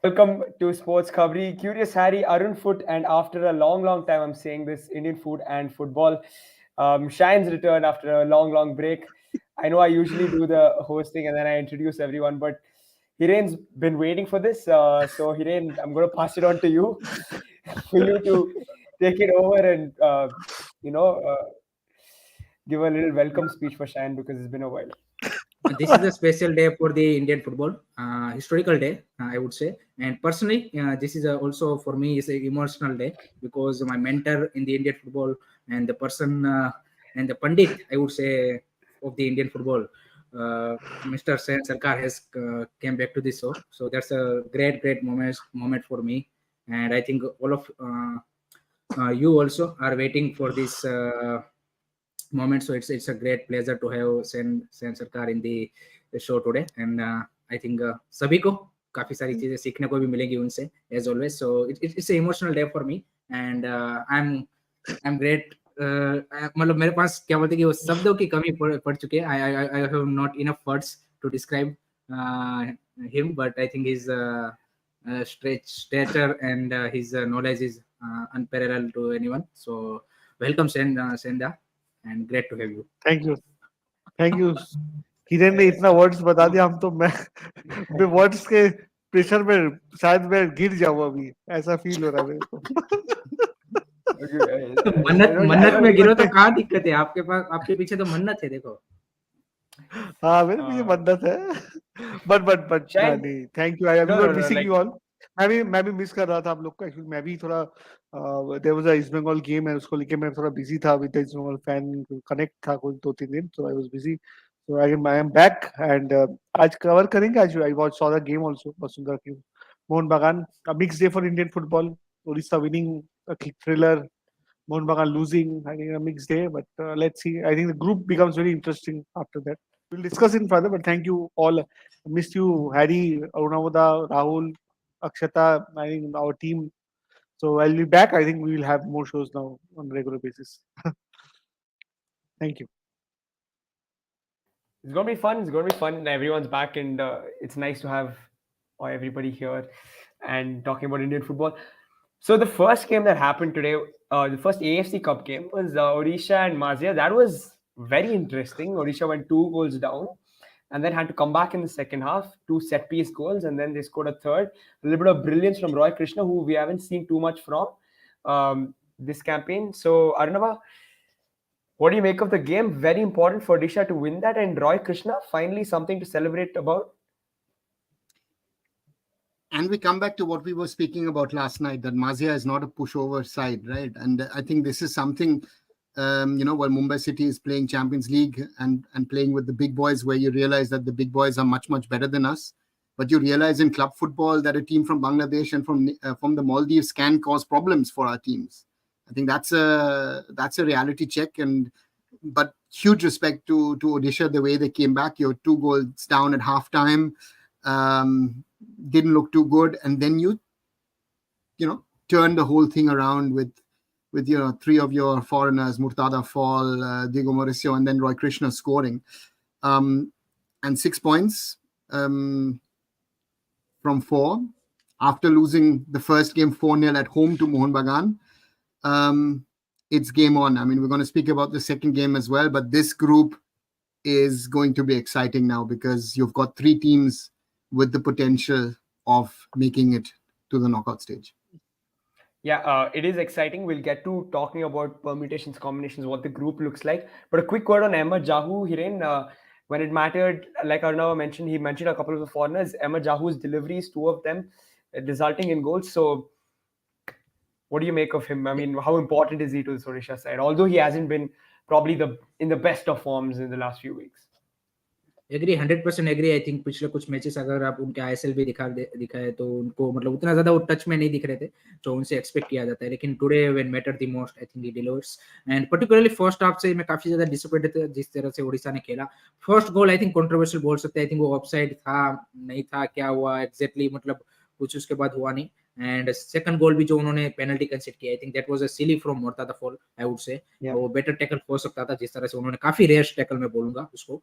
Welcome to Sports Khabri. Curious Harry, Arun Foot, and after a long time, I'm saying this Indian food and football. Shine's return after a long break. I know I usually do the hosting and then I introduce everyone, but Hiren's been waiting for this. So, Hiren, I'm going to pass it on to you for you to take it over and, you know, uh, give a little welcome speech for Shine because it's been a while. This is a special day for the Indian football, historical day, I would say. And personally, this is also for me is an emotional day because my mentor in the Indian football and the person and the Pandit, I would say, of the Indian football, Mr. Sen Sarkar has came back to this show. So that's a great moment for me. And I think all of you also are waiting for this moment. So it's a great pleasure to have Sen Sarkar in the show today. And I think सभी को काफी सारी चीजें सीखने को भी मिलेगी उनसे as always. So it's an emotional day for me. And I'm great. मतलब मेरे पास क्या बोलते हैं कि वो शब्दों की कमी पड़ चुकी है. I have not enough words to describe him, but I think his stature and his knowledge is unparalleled to anyone. So welcome Senda, and great to have you. Thank you Kiran ने इतना वर्ड्स बता दिया हम तो मैं words के pressure में शायद मैं गिर जाऊं अभी ऐसा फील हो रहा है मेरे को तो मन्नत में गिरो तो कहाँ दिक्कत है आपके पास आपके पीछे तो मन्नत है देखो हाँ मेरे पीछे मन्नत है बट नहीं thank you I am not missing you all मैं भी मिस कर रहा था आप लोग को एक्चुअली मैं भी थोड़ा there was a East Bengal game है उसको लेके मैं थोड़ा बिजी था with East Bengal fan connect था कुछ 2-3 दिन so I was busy so I am back and आज कवर करेंगे आज I watch saw the game also Bashundhara की Mohun Bagan a mix day for Indian football Odisha winning a thriller Mohunbagan losing, I think a mixed day, but let's see. I think the group becomes very interesting after that. We'll discuss in further, but thank you all. I missed you, Harry, Arunavada, Rahul, Akshata, I think our team. So I'll be back. I think we will have more shows now on a regular basis. Thank you. It's going to be fun. It's going to be fun. Everyone's back, and it's nice to have everybody here and talking about Indian football. So the first game that happened today, the first AFC Cup game was Odisha and Mazia. That was very interesting. Odisha went 2 goals down and then had to come back in the second half, 2 set-piece goals, and then they scored a third. A little bit of brilliance from Roy Krishna, who we haven't seen too much from this campaign. So, Arunava, what do you make of the game? Very important for Odisha to win that, and Roy Krishna, finally something to celebrate about. And we come back to what we were speaking about last night, that Mazia is not a pushover side, right? And I think this is something, while Mumbai City is playing Champions League and playing with the big boys, where you realize that the big boys are much better than us. But you realize in club football that a team from Bangladesh and from the Maldives can cause problems for our teams. I think that's a reality check. But huge respect to Odisha, the way they came back. You're 2 goals down at halftime. Didn't look too good, and then you turn the whole thing around with 3 of your foreigners, Murtada Fall, Diego Mauricio, and then Roy Krishna scoring, and 6 points from 4 after losing the first game 4-0 at home to Mohunbagan. It's game on. I mean, we're going to speak about the second game as well, but this group is going to be exciting now because you've got 3 teams with the potential of making it to the knockout stage. Yeah, it is exciting. We'll get to talking about permutations, combinations, what the group looks like. But a quick word on Ahmed Jahu, Hiren. When it mattered, like Arnav mentioned, he mentioned a couple of the foreigners. Ahmed Jahu's deliveries, 2 of them, resulting in goals. So, what do you make of him? I mean, how important is he to the Odisha side? Although he hasn't been probably in the best of forms in the last few weeks. Agree 100% agree I think पिछले कुछ matches अगर आप उनके ISL भी दिखाए तो उनको मतलब उतना ज्यादा वो टच में नहीं दिख रहे थे जो उनसे एक्सपेक्ट किया जाता है लेकिन today when matter the most I think he delivers and particularly first half से मैं काफी ज्यादा डिसअपॉइंटेड था जिस तरह से ओडिशा ने खेला first goal I think controversial बोल सकते हैं आई थिंक वो ऑफसाइड था नहीं था क्या हुआ एग्जैक्टली मतलब कुछ उसके बाद हुआ नहीं एंड सेकंड गोल भी जो उन्होंने पेनल्टी कंसीड किया, I think that was a silly from Mortada Fall, I would say. वो बेटर टैकल हो सकता था, जिस तरह से उन्होंने काफी रेश टैकल में बोलूंगा उसको,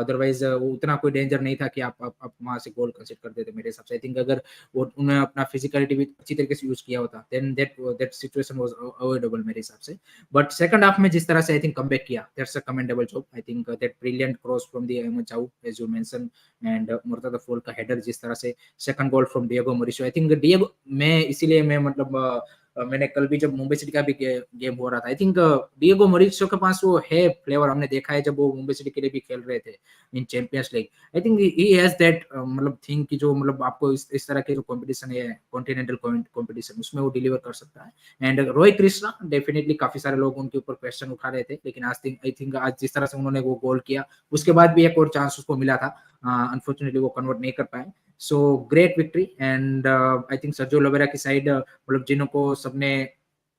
अदरवाइज वो उतना कोई डेंजर नहीं था कि आप वहां से गोल कंसीड कर देते मेरे हिसाब से। आई थिंक अगर वो उन्होंने अपना फिजिकलिटी भी अच्छी तरीके से यूज किया होता, then that situation was avoidable मेरे हिसाब से। बट सेकंड हाफ में जिस तरह से आई थिंक कमबैक किया, that's a commendable job. I think that brilliant cross from the Ahmed Jahouh as you mention, and Mortada Fall का हेडर, जिस तरह से second goal from Diego Mauricio. I think Diego, मैं इसीलिए मैं मतलब मैंने कल भी जब मुंबई सिटी का भी गेम हो रहा था, आई थिंक डिएगो मोरिशो के पास वो है फ्लेवर, हमने देखा है जब वो मुंबई सिटी के लिए भी खेल रहे थे in Champions League. I think he has that मतलब थिंग कि जो मतलब आपको इस तरह के जो कंपटीशन है, कॉन्टिनेंटल कंपटीशन, उसमें वो डिलीवर कर सकता है। एंड रोहित कृष्णा डेफिनेटली, काफी सारे लोग उनके ऊपर क्वेश्चन उठा रहे थे, लेकिन आई थिंक आज जिस तरह से उन्होंने वो गोल किया, उसके बाद भी एक और चांस उसको मिला था, अनफॉर्चुनेटली वो कन्वर्ट नहीं कर पाए। So great victory. And I think Sergio Lobera की साइड मतलब जिनको सबने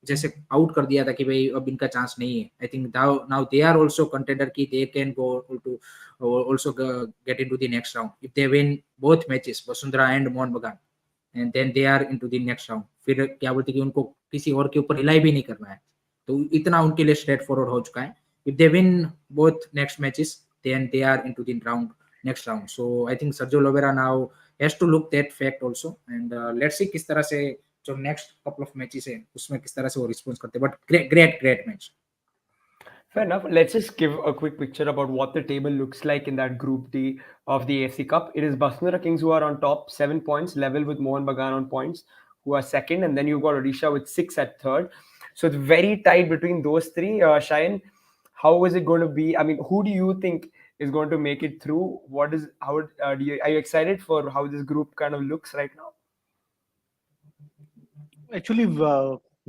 जैसे आउट कर दिया था कि भाई अब इनका चांस नहीं है, I think now they are also contender की they can go to also get into the next round if they win both matches, Bashundhara and Mohun Bagan, and then they are into the next round. फिर क्या बोलते कि उनको किसी और के ऊपर रिलाई भी नहीं करना है, तो इतना उनके लिए स्ट्रेट फॉरवर्ड हो चुका है। If they win both next matches, then they are into the round next round. So I think Sergio Lobera now has to look that fact also, and let's see किस तरह से जो next couple of matches है उसमें किस तरह से वो रिस्पॉन्स करते हैं। But great match. Fair enough. Let's just give a quick picture about what the table looks like in that Group D of the AFC Cup. It is Basundhara Kings who are on top, 7 points, level with Mohunbagan on points, who are second, and then you've got Odisha with 6 at third. So it's very tight between those three. Shayan, how is it going to be? I mean, who do you think is going to make it through? Are you excited for how this group kind of looks right now? Actually,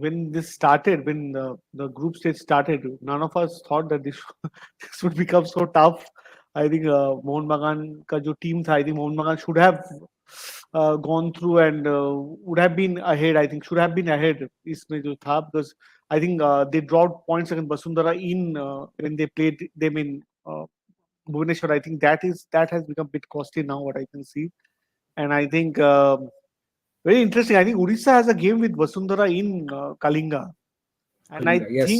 when this started, when the group stage started, none of us thought that this this would become so tough. I think Mohun Bagan ka jo team tha, I think Mohun Bagan should have gone through and would have been ahead. I think should have been ahead इसमें जो था, because I think they dropped points against Basundhara in when they played them in Bhubaneswar. I think that has become a bit costly now, what I can see, and I think. Very interesting. I think Odisha has a game with Basundhara in Kalinga, and Kalinga, yes.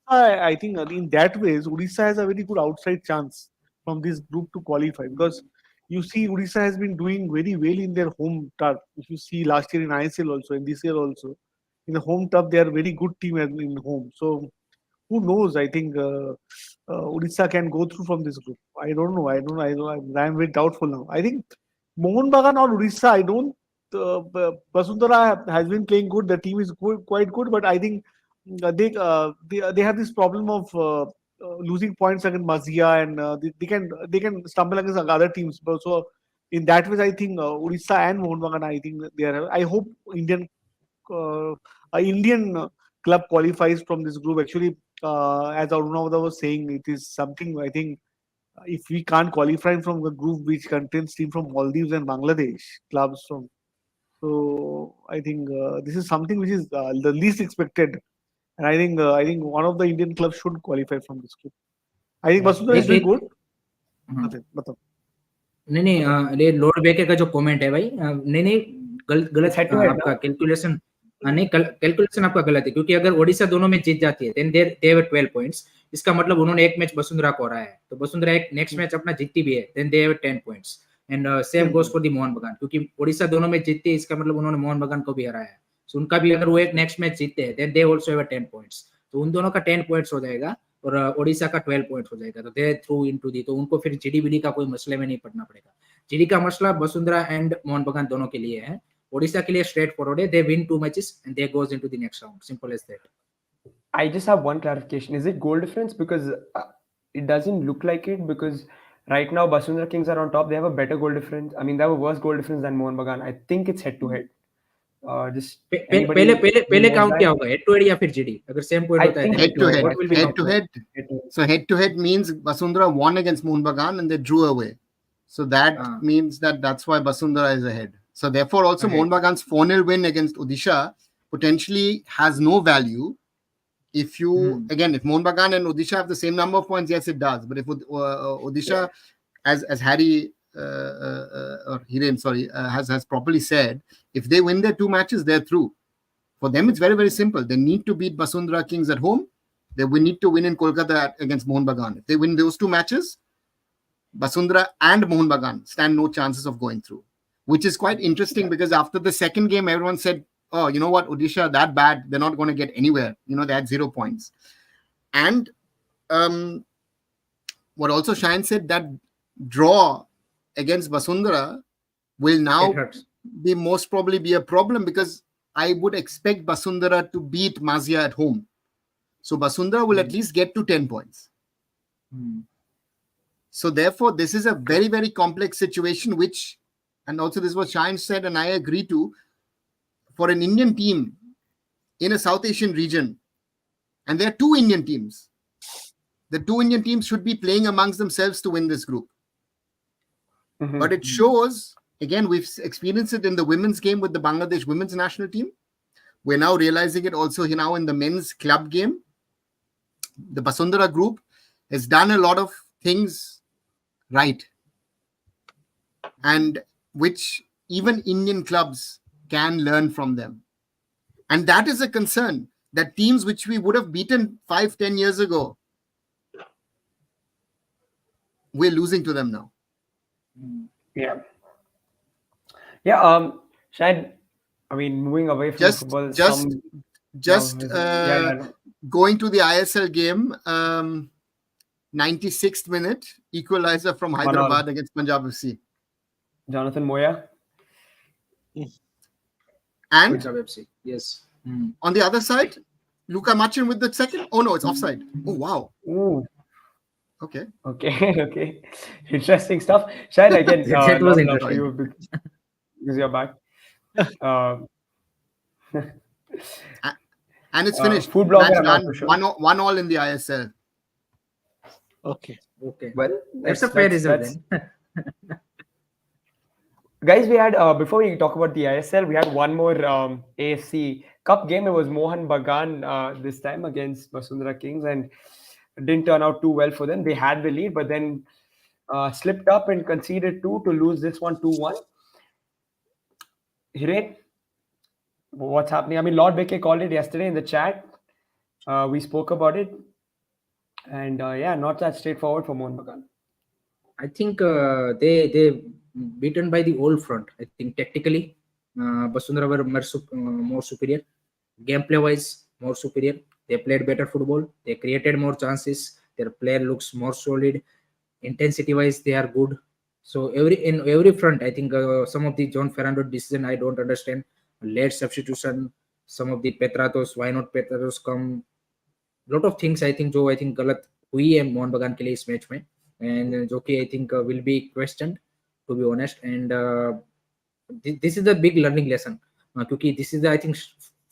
I think in that ways Odisha has a very good outside chance from this group to qualify, because you see Odisha has been doing very well in their home turf. If you see last year in ISL also, and this year also in the home turf, they are a very good team in home. So who knows? I think Odisha can go through from this group. I don't know. I'm very doubtful now. I think Mohun Bagan or Odisha, I don't. Basundhara has been playing good. The team is quite good, but I think they have this problem of losing points against Mazia, and they can stumble against other teams. But so in that way, I think Odisha and Mohun Bagan, I think they are. I hope Indian club qualifies from this group. Actually, as Arunavada was saying, it is something I think. If we can't qualify from the group which contains teams from Maldives and Bangladesh clubs from, so I think this is something which is the least expected, and I think one of the Indian clubs should qualify from this group. I think Basundhara is doing good. मतलब नहीं ये Lord बेके का जो comment है भाई, नहीं गलत आपका कैलकुलेशन, नहीं कैलकुलेशन आपका गलत है, क्योंकि अगर ओडिशा दोनों में जीत जाती है देन दे हैव 12 पॉइंट्स। इसका मतलब उन्होंने एक मैच वसुंधरा को हराया है, तो वसुंधरा एक नेक्स्ट मैच अपना जीतती भी है, then they have 10 points, and same goes for the Mohun Bagan, क्योंकि ओडिशा दोनों में जीतती है, इसका मतलब उन्होंने मोहन बगान को भी हराया है। सो उनका भी अगर वो एक नेक्स्ट मैच जीतते हैं then they also have 10 points, तो उन दोनों का 10 पॉइंट्स हो जाएगा और ओडिशा का 12 पॉइंट हो जाएगा, तो दे थ्रू इनटू दी, तो उनको फिर जीडीबीडी का कोई मसले में नहीं पड़ना पड़ेगा। जीडी का मसला वसुंधरा एंड मोहन बगान दोनों के लिए है, ओडिशा के लिए स्ट्रेट फॉरवर्ड है, they win 2 matches and they goes into the next round, simple as that. I just have one clarification. Is it goal difference? Because it doesn't look like it, because right now Basundhara Kings are on top. They have a better goal difference. I mean, they have a worse goal difference than Mohun Bagan. I think it's head to head. Just पहले count क्या होगा, head to head या फिर GD? अगर same point होता है head to head. So head to head means Basundhara won against Mohun Bagan and they drew away. So that means that's why Basundhara is ahead. So therefore also Mohun Bagan's 4-0 win against Odisha potentially has no value. If you again, if Mohun Bagan and Odisha have the same number of points, yes, it does. But if Odisha, as Harry or Hiren, sorry, has properly said, if they win their 2 matches, they're through. For them, it's very, very simple. They need to beat Basundhara Kings at home. They will need to win in Kolkata against Mohunbagan. If they win those 2 matches, Basundhara and Mohunbagan stand no chances of going through, which is quite interesting because after the second game, everyone said, oh, you know what, Odisha, that bad, they're not going to get anywhere. They had 0 points. And what also Shine said, that draw against Basundhara will now be most probably be a problem because I would expect Basundhara to beat Mazia at home. So Basundhara will at least get to 10 points. So therefore, this is a very, very complex situation, which, and also this was Shine said, and I agree to, for an Indian team in a South Asian region, and there are 2 Indian teams. The 2 Indian teams should be playing amongst themselves to win this group. But it shows, again, we've experienced it in the women's game with the Bangladesh women's national team. We're now realizing it also now in the men's club game. The Basundhara group has done a lot of things right, and which even Indian clubs can learn from them. And that is a concern, that teams which we would have beaten 5-10 years ago, we're losing to them now. Yeah. Shahid, I mean, moving away from football, going to the ISL game, 96th minute, equalizer from Hyderabad against Punjab FC. Jonathan Moya. And Punjab FC, yes. On the other side, Luka Machin with the second. Oh no, it's offside. Oh wow. Ooh. Okay. Interesting stuff. Shahid, again, that was interesting. you because you're back. And it's finished. Food blogger, Match done. 1-1 in the ISL. Okay. Well, That's a fair result then. Guys, we had, before we talk about the ISL, we had one more AFC Cup game. It was Mohunbagan this time against Basundhara Kings, and it didn't turn out too well for them. They had the lead, but then slipped up and conceded 2 to lose this one 2-1. Hiren, what's happening? I mean, Lord Beke called it yesterday in the chat. We spoke about it. And not that straightforward for Mohunbagan. I think they beaten by the old front. I think tactically, Basundhara were more superior. Gameplay wise, more superior. They played better football. They created more chances. Their player looks more solid. Intensity wise, they are good. So in every front, I think some of the John Fernando decision I don't understand. Late substitution, some of the Petratos, why not Petratos come? Lot of things I think गलत हुई है मोहनबगान के लिए इस match में, and जो कि I think will be questioned, to be honest. And this is a big learning lesson क्योंकि this is the, I think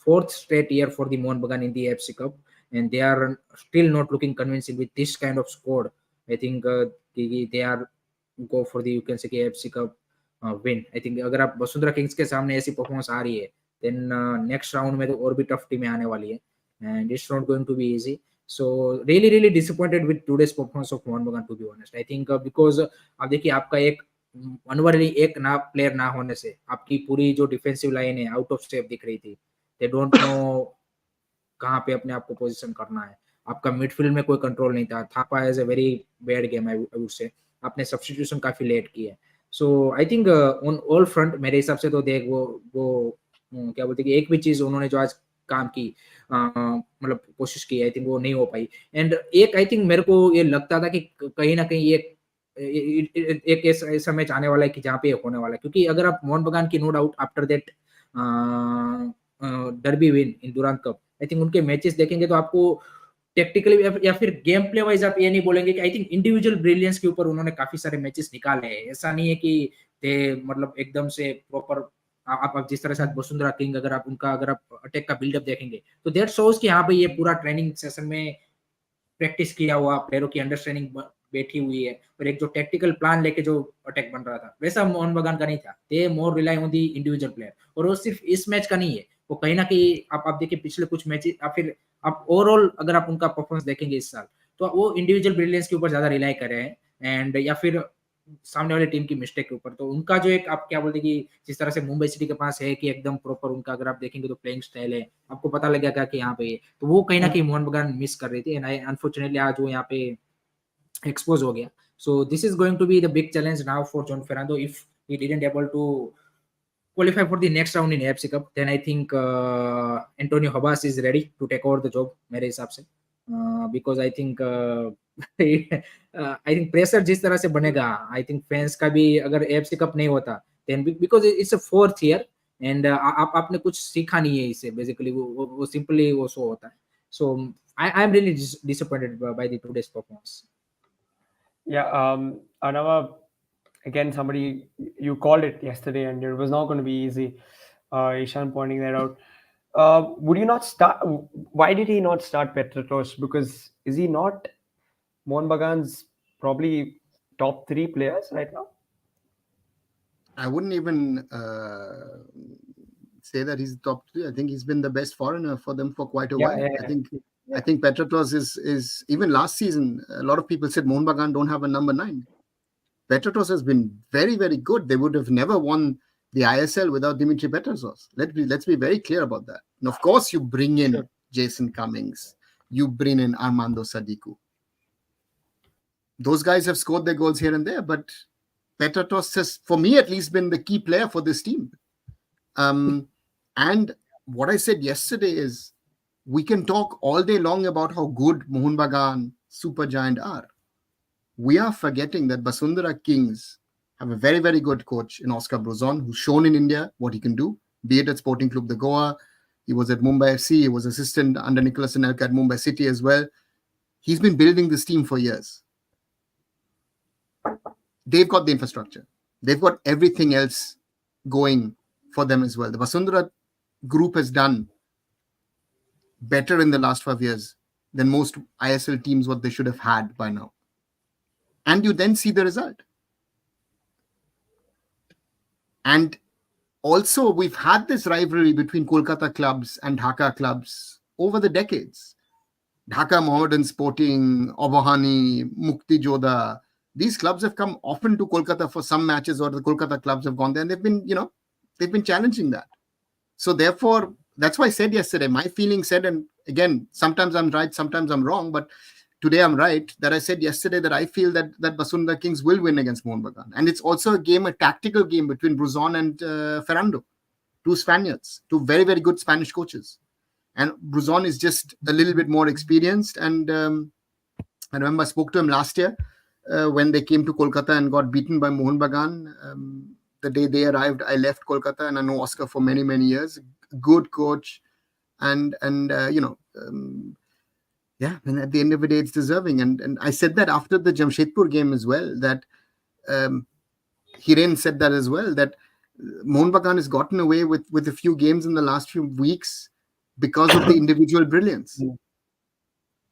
4th straight year for the Mohunbagan in the AFC Cup, and they are still not looking convincing with this kind of squad. I think they are go for the, you can say, AFC Cup win. I think अगर आप Vasundhara Kings के सामने ऐसी performance आ रही है, then next round में तो और भी टफ टीमें आने वाली है, and it's not going to be easy. So really disappointed with today's performance of Mohunbagan, to be honest. I think because आप देखिए आपका एक अनवरली एक ना प्लेयर ना होने से आपकी पूरी जो डिफेंसिव लाइन है आउट ऑफ स्टेप दिख रही थी. They don't know कहाँ पे अपने आप को पोजीशन करना है. आपका मिडफील्ड में कोई कंट्रोल नहीं था. Thapa has a very bad game I would say. आपने सब्स्टिट्यूशन काफी लेट की है. So I think on all front मेरे हिसाब से तो देख वो क्या बोलते कि एक भी चीज उन्होंने जो आज काम की मतलब कोशिश की, आई थिंक वो नहीं हो पाई. एंड एक आई थिंक मेरे को ये लगता था कि कहीं ना कहीं एक ऐसा मैच आने वाला है कि जहाँ पे होने वाला है, क्योंकि अगर आप मोहनबगान की no doubt after that derby win in Durand Cup, I think उनके मैचेस देखेंगे तो आपको टेक्टिकली या फिर गेम प्ले वाइज आप ये नहीं बोलेंगे कि आई थिंक इंडिविजुअल ब्रिलियंस के ऊपर उन्होंने काफी सारे मैचेस निकाले हैं. ऐसा नहीं है कि मतलब एकदम से प्रॉपर आप जिस तरह से वसुंधरा किंग अगर आप अटैक का बिल्डअप देखेंगे तो दैट शोज कि यहाँ पे ये पूरा ट्रेनिंग सेशन में प्रैक्टिस किया हुआ प्लेयरों की अंडरस्टैंडिंग बैठी हुई है और एक जो टेक्टिकल प्लान लेके जो अटैक बन रहा था वैसा मोहनबगान का नहीं था. They more rely on the individual player. और वो सिर्फ इस मैच का नहीं है, वो कहीं ना कहीं आप देखिए पिछले कुछ मैच या फिर आप ओवरऑल अगर आप उनका परफॉर्मेंस देखेंगे इस साल तो वो इंडिविजुअल ब्रिलियंस के ऊपर ज्यादा रिलाई कर रहे हैं. एंड या फिर सामने वाली टीम की मिस्टेक के ऊपर। तो उनका जो एक आप क्या बोलते कि जिस तरह से मुंबई सिटी के पास है कि एकदम प्रॉपर उनका अगर आप देखेंगे तो प्लेइंग स्टाइल है, आपको पता लगेगा कि यहाँ पे ये, तो वो कहीं ना कहीं मोहन बगान मिस कर रही थी एंड अनफॉर्चुनेटली आज वो यहाँ पे एक्सपोज हो गया। So this is going to be the big challenge now for John Fernando if he didn't able to qualify for the next round in AFC Cup. Then I think Antonio Habas is ready to take over the job मेरे हिसाब से, because I think I think pressure जिस तरह से बनेगा, I think fans का भी अगर AFC Cup नहीं होता then because it's a fourth year and आपने कुछ सीखा नहीं है इससे, basically वो simply वो शो होता है. So I'm really disappointed by the today's performance. Yeah, Arnava, again, somebody, you called it yesterday and it was not going to be easy. Ishan pointing that out. Would you not start? Why did he not start Petratos? Because is he not Mohunbagan's probably top 3 players right now? I wouldn't even say that he's top 3. I think he's been the best foreigner for them for quite a while. I think Petratos is even last season. A lot of people said Mohunbagan don't have a number 9. Petratos has been very, very good. They would have never won the ISL without Dimitri Petratos. Let's be very clear about that. And of course, you bring in Jason Cummings, you bring in Armando Sadiku. Those guys have scored their goals here and there, but Petratos has, for me at least, been the key player for this team. And what I said yesterday is, we can talk all day long about how good Mohunbagan, Supergiant are. We are forgetting that Basundhara Kings have a very, very good coach in Oscar Bruzon, who's shown in India what he can do, be it at Sporting Club de Goa. He was at Mumbai FC. He was assistant under Nicholas Anelka at Mumbai City as well. He's been building this team for years. They've got the infrastructure. They've got everything else going for them as well. The Basundhara group has done better in the last 5 years than most ISL teams what they should have had by now. And you then see the result. And also, we've had this rivalry between Kolkata clubs and Dhaka clubs over the decades. Dhaka, Mohammedan Sporting, Obahani, Mukti Jodha. These clubs have come often to Kolkata for some matches, or the Kolkata clubs have gone there, and they've been challenging that. So therefore, that's why I said yesterday, my feeling said, and again, sometimes I'm right, sometimes I'm wrong, but today I'm right, that I said yesterday that I feel that Basundhara Kings will win against Mohunbagan. And it's also a tactical game between Bruzon and Ferrando, 2 Spaniards, 2 very, very good Spanish coaches. And Bruzon is just a little bit more experienced. And I remember I spoke to him last year when they came to Kolkata and got beaten by Mohunbagan. The day they arrived, I left Kolkata, and I know Oscar for many, many years. Good coach. And at the end of the day, it's deserving. And I said that after the Jamshedpur game as well, that Hiren said that as well, that Mohunbagan has gotten away with a few games in the last few weeks because of the individual brilliance.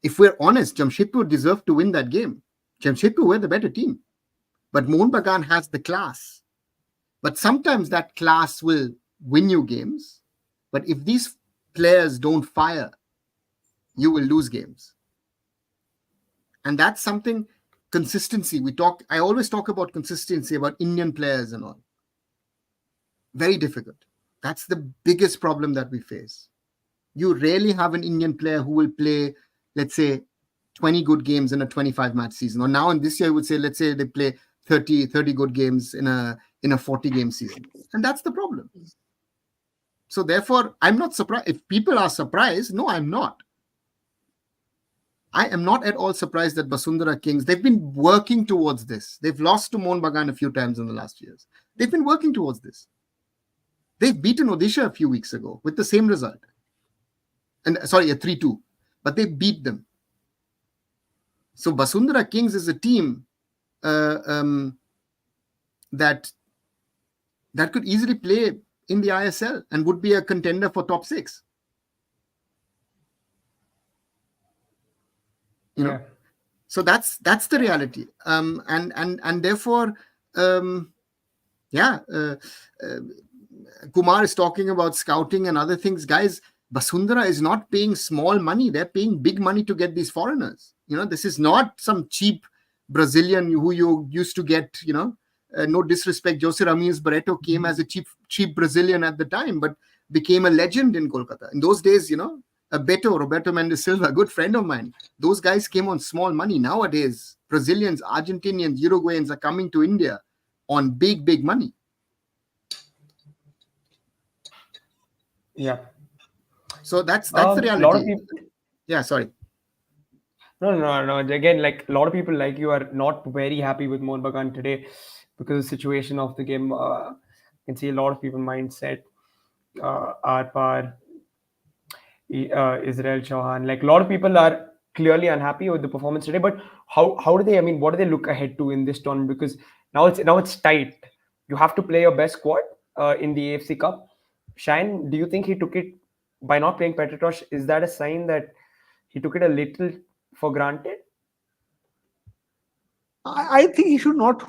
If we're honest, Jamshedpur deserved to win that game. Jamshedpur were the better team. But Mohunbagan has the class. But sometimes that class will win you games. But if these players don't fire, you will lose games. And that's something, consistency. I always talk about consistency, about Indian players and all. Very difficult. That's the biggest problem that we face. You rarely have an Indian player who will play, let's say, 20 good games in a 25-match season. Or now in this year, I would say, let's say they play 30 good games in a 40-game season. And that's the problem. So therefore, I'm not surprised. If people are surprised, no, I'm not. I am not at all surprised that Basundhara Kings, they've been working towards this. They've lost to Mohunbagan a few times in the last years. They've been working towards this. They've beaten Odisha a few weeks ago with the same result. And sorry, a 3-2. But they beat them. So Basundhara Kings is a team that could easily play in the ISL and would be a contender for top 6. You know, so that's the reality. And therefore, Kumar is talking about scouting and other things. Guys, Basundhara is not paying small money. They're paying big money to get these foreigners. You know, this is not some cheap Brazilian who you used to get, no disrespect, Jose Ramirez Barreto came as a cheap Brazilian at the time, but became a legend in Kolkata. In those days, Roberto Mendes Silva, a good friend of mine, those guys came on small money. Nowadays, Brazilians, Argentinians, Uruguayans are coming to India on big money. Yeah. So that's the reality. A lot of people. Yeah, sorry. No. Again, like a lot of people like you are not very happy with Mohunbagan today because of the situation of the game. You can see a lot of people mindset. Arpar, Israel Chauhan, like a lot of people are clearly unhappy with the performance today. But how do they? I mean, what do they look ahead to in this tournament? Because now it's tight. You have to play your best squad in the AFC Cup. Shine, do you think he took it by not playing Petritosh? Is that a sign that he took it a little for granted? I think he should not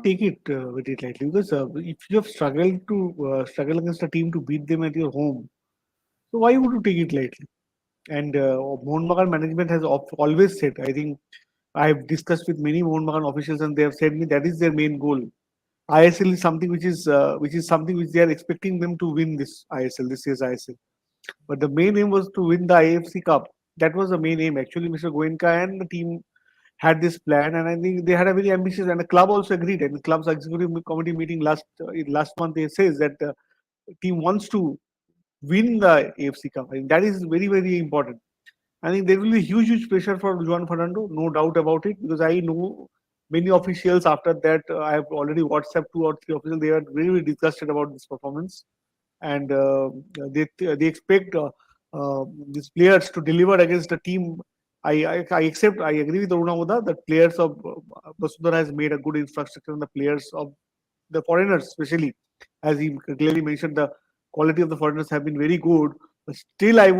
take it with it lightly, because if you have struggled against a team to beat them at your home, so why would you take it lightly? And Mohunbagan management has always said, I think I have discussed with many Mohunbagan officials, and they have said me that is their main goal. ISL is something which is something which they are expecting them to win this year's ISL. But the main aim was to win the AFC Cup. That was the main aim. Actually, Mr. Goenka and the team had this plan, and I think they had a very ambitious, and the club also agreed. And the club's executive committee meeting last month, they says that the team wants to win the AFC Cup. I think that is very important. I think there will be huge pressure for Juan Fernando, no doubt about it, because I know many officials after that. I have already WhatsApp 2 or 3 officials. They are very disgusted about this performance, and they expect these players to deliver against a team. I agree with Aruna Oda that players of Basundhara has made a good infrastructure, and the players of the foreigners, especially, as he clearly mentioned, the quality of the foreigners have been very good. But still, I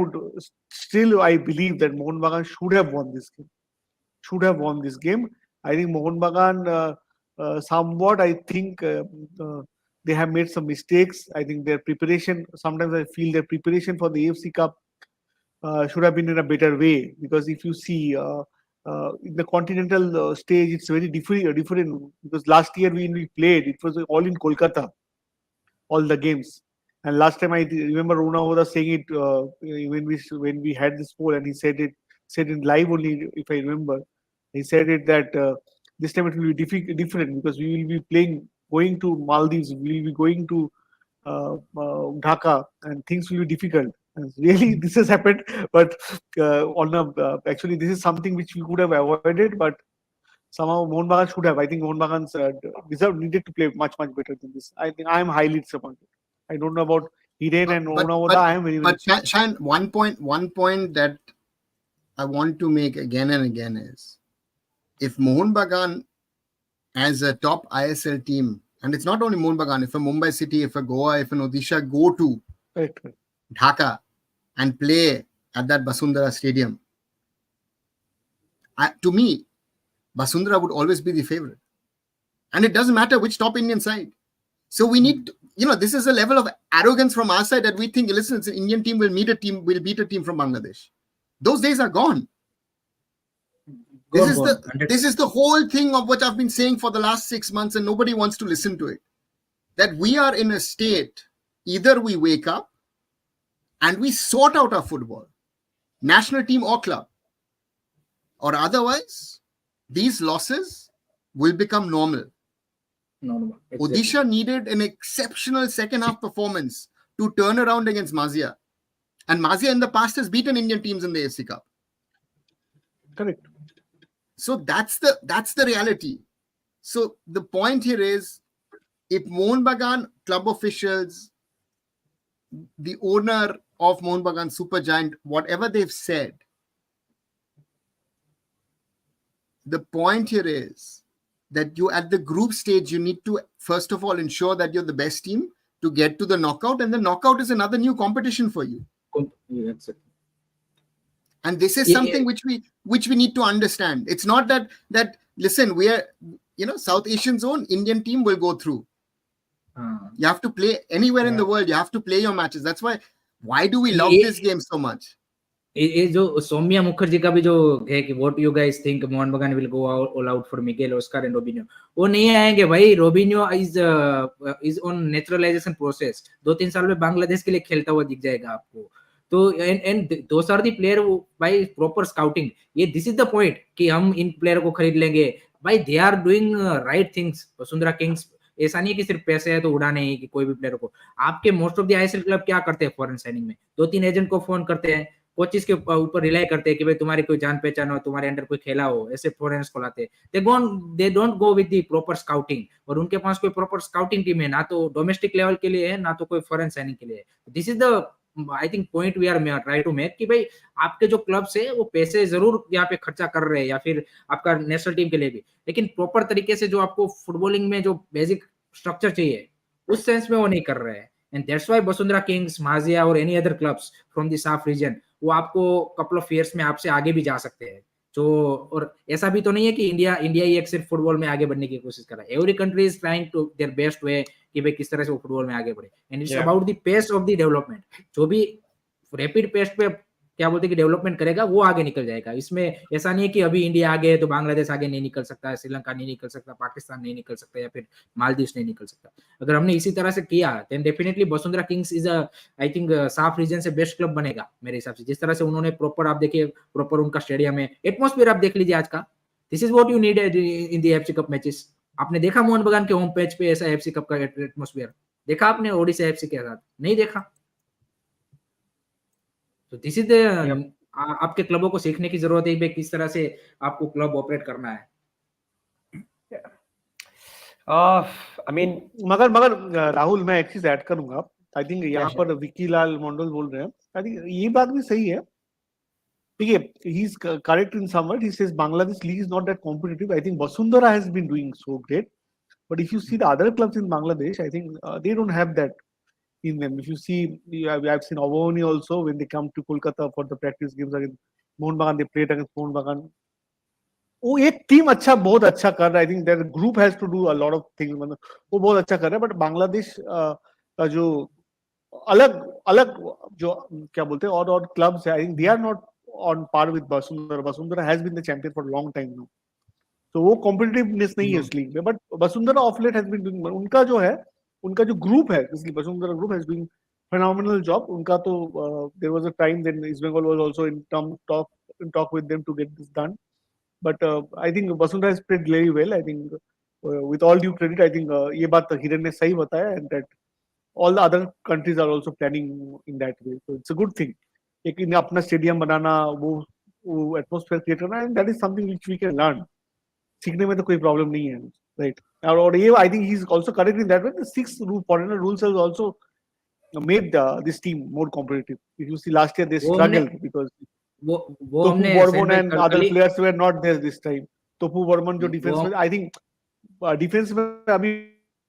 believe that Mohunbagan should have won this game. I think Mohunbagan, somewhat, I think they have made some mistakes. I think their preparation, sometimes I feel their preparation for the AFC Cup should have been in a better way, because if you see in the continental stage, it's very different, because last year when we played, it was all in Kolkata, all the games. And last time I remember Runa was saying it when we had this poll, and he said in live only, if I remember. He said it that this time it will be different, because we will be going to Maldives, we will be going to Dhaka, and things will be difficult. And really, this has happened, but actually, this is something which we could have avoided, but somehow Mohunbagan should have. I think Mohunbagan's needed to play much better than this. I think I am highly disappointed. I don't know about Hiren and Runa Oda. I am very. But Shine, one point that I want to make again and again is, if Mohunbagan as a top ISL team, and it's not only Mohunbagan, if a Mumbai City, if a Goa, if an Odisha go to Dhaka and play at that Basundhara stadium, to me, Basundhara would always be the favorite. And it doesn't matter which top Indian side. So we need to, this is a level of arrogance from our side that we think, listen, it's an Indian team will beat a team from Bangladesh. Those days are gone. This is the whole thing of what I've been saying for the last 6 months, and nobody wants to listen to it. That we are in a state, either we wake up and we sort out our football, national team or club, or otherwise, these losses will become normal. Exactly. Odisha needed an exceptional second half performance to turn around against Mazia. And Mazia in the past has beaten Indian teams in the AFC Cup. Correct. So that's the reality. So the point here is, if Mohunbagan club officials, the owner of Mohunbagan Supergiant, whatever they've said, the point here is that you at the group stage, you need to first of all ensure that you're the best team to get to the knockout, and the knockout is another new competition for you. Yeah, exactly. And this is something which we need to understand. It's not that listen, we are South Asian zone, Indian team will go through. You have to play anywhere in the world. You have to play your matches. That's why do we love this game so much? ये जो सौम्या मुखर्जी का भी जो है कि what you guys think Mohun Bagan will go all out for Miguel Oscar and Robinho, वो नहीं आएंगे भाई. Robinho is on naturalization process. 2-3 साल में बांग्लादेश के लिए खेलता हुआ दिख जाएगा आपको. तो and those are the player by proper scouting. ये दिस इज द पॉइंट कि हम इन प्लेयर को खरीद लेंगे भाई. They are doing right things. Vasundhara Kings ऐसा नहीं है कि सिर्फ पैसे है तो उड़ाने ही कि कोई भी प्लेयर को. आपके most of the ISL club क्या करते हैं फॉरेन साइनिंग में? 2-3 एजेंट को फोन करते हैं, कोचिस के ऊपर रिलाई करते हैं कि भाई तुम्हारी कोई जान पहचान हो, तुम्हारे अंडर कोई खेला हो, ऐसे फॉरेनर्स को लाते हैं. They don't go with the proper scouting. और उनके पास कोई प्रॉपर स्काउटिंग टीम है ना, तो डोमेस्टिक लेवल के लिए है ना तो कोई फॉरेन साइनिंग के लिए है. This is the I think point we are try to make कि भाई आपके जो क्लब्स है वो पैसे जरूर यहाँ पे खर्चा कर रहे हैं या फिर आपका नेशनल टीम के लिए भी, लेकिन प्रॉपर तरीके से जो आपको फुटबॉलिंग में जो बेसिक स्ट्रक्चर चाहिए उस सेंस में वो नहीं कर रहे हैं. And that's why Bashundhara Kings, Maziya और any other clubs from the SAFF region वो आपको कपल ऑफ ईयर्स में आपसे आगे भी जा सकते हैं. तो और ऐसा भी तो नहीं है कि इंडिया ही एक सिर्फ फुटबॉल में आगे बढ़ने की कोशिश कर रहा है. Every country is trying to their best way कि भाई किस तरह से वो फुटबॉल में आगे बढ़े. And it's about the pace of the development. जो भी रैपिड पेस पे क्या बोलते हैं कि डेवलपमेंट करेगा वो आगे निकल जाएगा. इसमें ऐसा नहीं है कि अभी इंडिया आगे है तो बांग्लादेश आगे नहीं निकल सकता है, श्रीलंका नहीं निकल सकता, पाकिस्तान नहीं निकल सकता या फिर मालदीव नहीं निकल सकता. अगर हमने इसी तरह से किया then definitely Vasundhara Kings is I think साफ रीजन से बेस्ट क्लब बनेगा मेरे हिसाब से. जिस तरह से उन्होंने प्रॉपर आप देखिए प्रॉपर उनका स्टेडियम है, एटमोस्फियर आप देख लीजिए आज का. This is what you need in the FC cup matches. आपने देखा मोहन बगान के होम पेज पे ऐसा एफसी कप का एटमोस्फियर देखा आपने ओडिशा एफसी के साथ? नहीं देखा. तो दिस इज द आपके क्लबों को सीखने की जरूरत है किस तरह से आपको क्लब ऑपरेट करना है. आई मीन मगर मगर राहुल मैं एक चीज ऐड करूंगा. आई थिंक यहाँ पर विक्की लाल मंडल बोल रहे हैं. आई थिंक ये बात भी सही है. देखिए he is correct in some word. He says Bangladesh league is not that competitive. I think Vasundhara has been doing so great. But if you see the other clubs in Bangladesh, I think they don't have that in them. If you see, I've seen Avoni also when they come to Kolkata for the practice games against Mohunbagan, they played against Mohunbagan. वो एक team अच्छा बहुत अच्छा कर रहा है. I think their group has to do a lot of things. मतलब वो बहुत अच्छा कर रहा है. बट बांग्लादेश का जो अलग अलग जो क्या बोलते हैं और क्लब्स है, I think they are not on par with Vasundhara. Vasundhara has been the champion for long time now. तो वो कॉम्पिटिटिवनेस नहीं है इस लीग में. But Vasundhara of late has been doing. उनका जो है उनका जो ग्रुप है, इसलिए Vasundhara group has doing phenomenal job. उनका तो there was a time then East Bengal was also in talk with them to get this done. But I think Basundhara has played very well. I think with all due credit, I think ये बात हिरन ने सही बताया, and that all the other countries are also planning in that way. So it's a good thing. एक इन्हें अपना stadium बनाना, वो एटमोस्फेयर क्रिएट करना, and that is something which we can learn. सीखने में तो कोई प्रॉब्लम नहीं है, राइट. और ये आई think he is also correct in that way. 6 foreigner rules has also made this team more competitive. If you see last year they struggled because वो हमने Bormon and other players were not there this time. Topu Bormon जो defence में, I think defence में अभी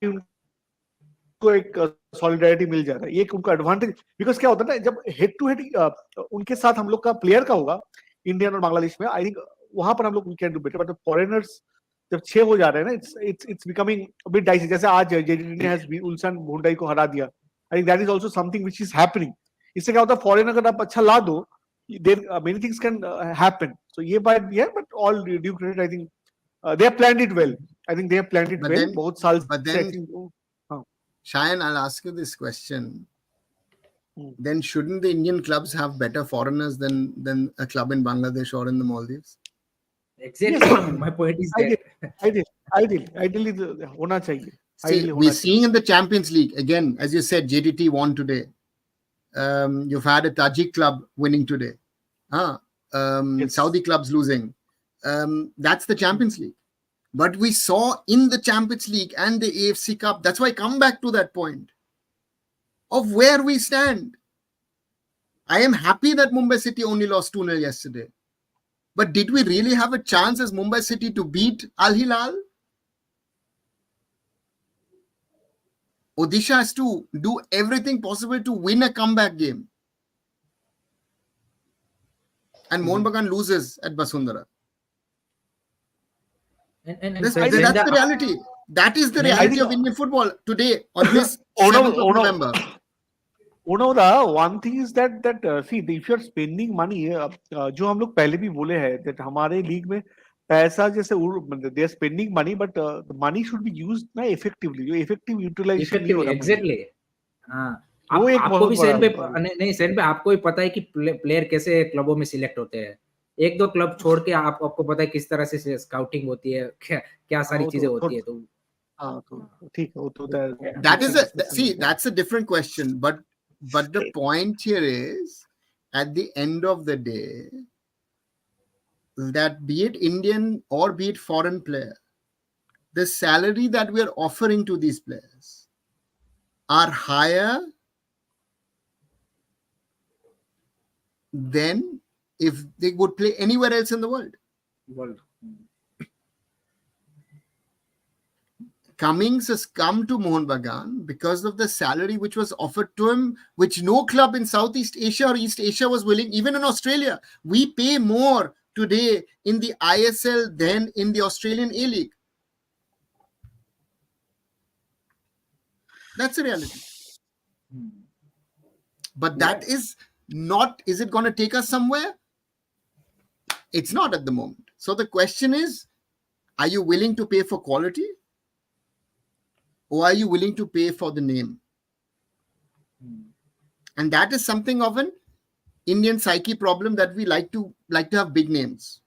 उनको एक solidarity मिल जा रहा है. ये उनका एडवांटेज. बिकॉज क्या होता है ना, जब हेड टू हेड उनके साथ हम लोग का प्लेयर का होगा इंडियन और बांग्लादेश में, आई थिंक वहां पर हम लोग can do better. But foreigners जब 6 हो जा रहे हैं ना, इट्स बिकमिंग बिट डाइसी. जैसे आज जेडीटी ने हैज उल्सन भुंडाई को हरा दिया. आई think that is also something which is happening. इससे क्या होता है, फॉरेन अगर आप अच्छा ला दो, there many things can happen. So ये बात भी है. But all due credit, I think they have planned it well. I think they have planned it well. बहुत साल से. Shayan, I'll ask you this question. Then shouldn't the Indian clubs have better foreigners than a club in Bangladesh or in the Maldives? Exactly. Yes. My point is that ideally होना चाहिए. See, we're seeing in the Champions League again, as you said, JDT won today. You've had a Tajik club winning today. Yes. Saudi clubs losing. That's the Champions League. But we saw in the Champions League and the AFC Cup, that's why I come back to that point of where we stand. I am happy that Mumbai City only lost 2-0 yesterday. But did we really have a chance as Mumbai City to beat Al Hilal? Odisha has to do everything possible to win a comeback game. And Mohunbagan loses at Basundhara. That's the reality. That is the reality of Indian football today on this 7th of November. Unoda, one thing is that see, if you're spending money, जो हम लोग पहले भी बोले हैं that हमारे league में पैसा जैसे they are spending money, but the money should be used ना effectively. जो effective utilization नहीं हो इफेक्टिवली रहा money. एग्जैक्टली हाँ वो एक आपको बहुत भी बड़ा नहीं सेन पे आपको भी पता है कि प्लेयर कैसे क्लबों में सिलेक्ट होते हैं एक दो क्लब छोड़ के आपको पता है किस तरह से स्काउटिंग होती है क्या सारी चीजें होती है तो हाँ तो ठीक है वो तो that is that's a different question, but the point here is at the end of the day that be it Indian or be it foreign player, the salary that we are offering to these players are higher than if they would play anywhere else in the world. Cummings has come to Mohunbagan because of the salary which was offered to him, which no club in Southeast Asia or East Asia was willing. Even in Australia, we pay more today in the ISL than in the Australian A-League. That's the reality. But that is not, is it going to take us somewhere? It's not at the moment. So the question is, are you willing to pay for quality? Or are you willing to pay for the name? And that is something of an Indian psyche problem that we like to have big names.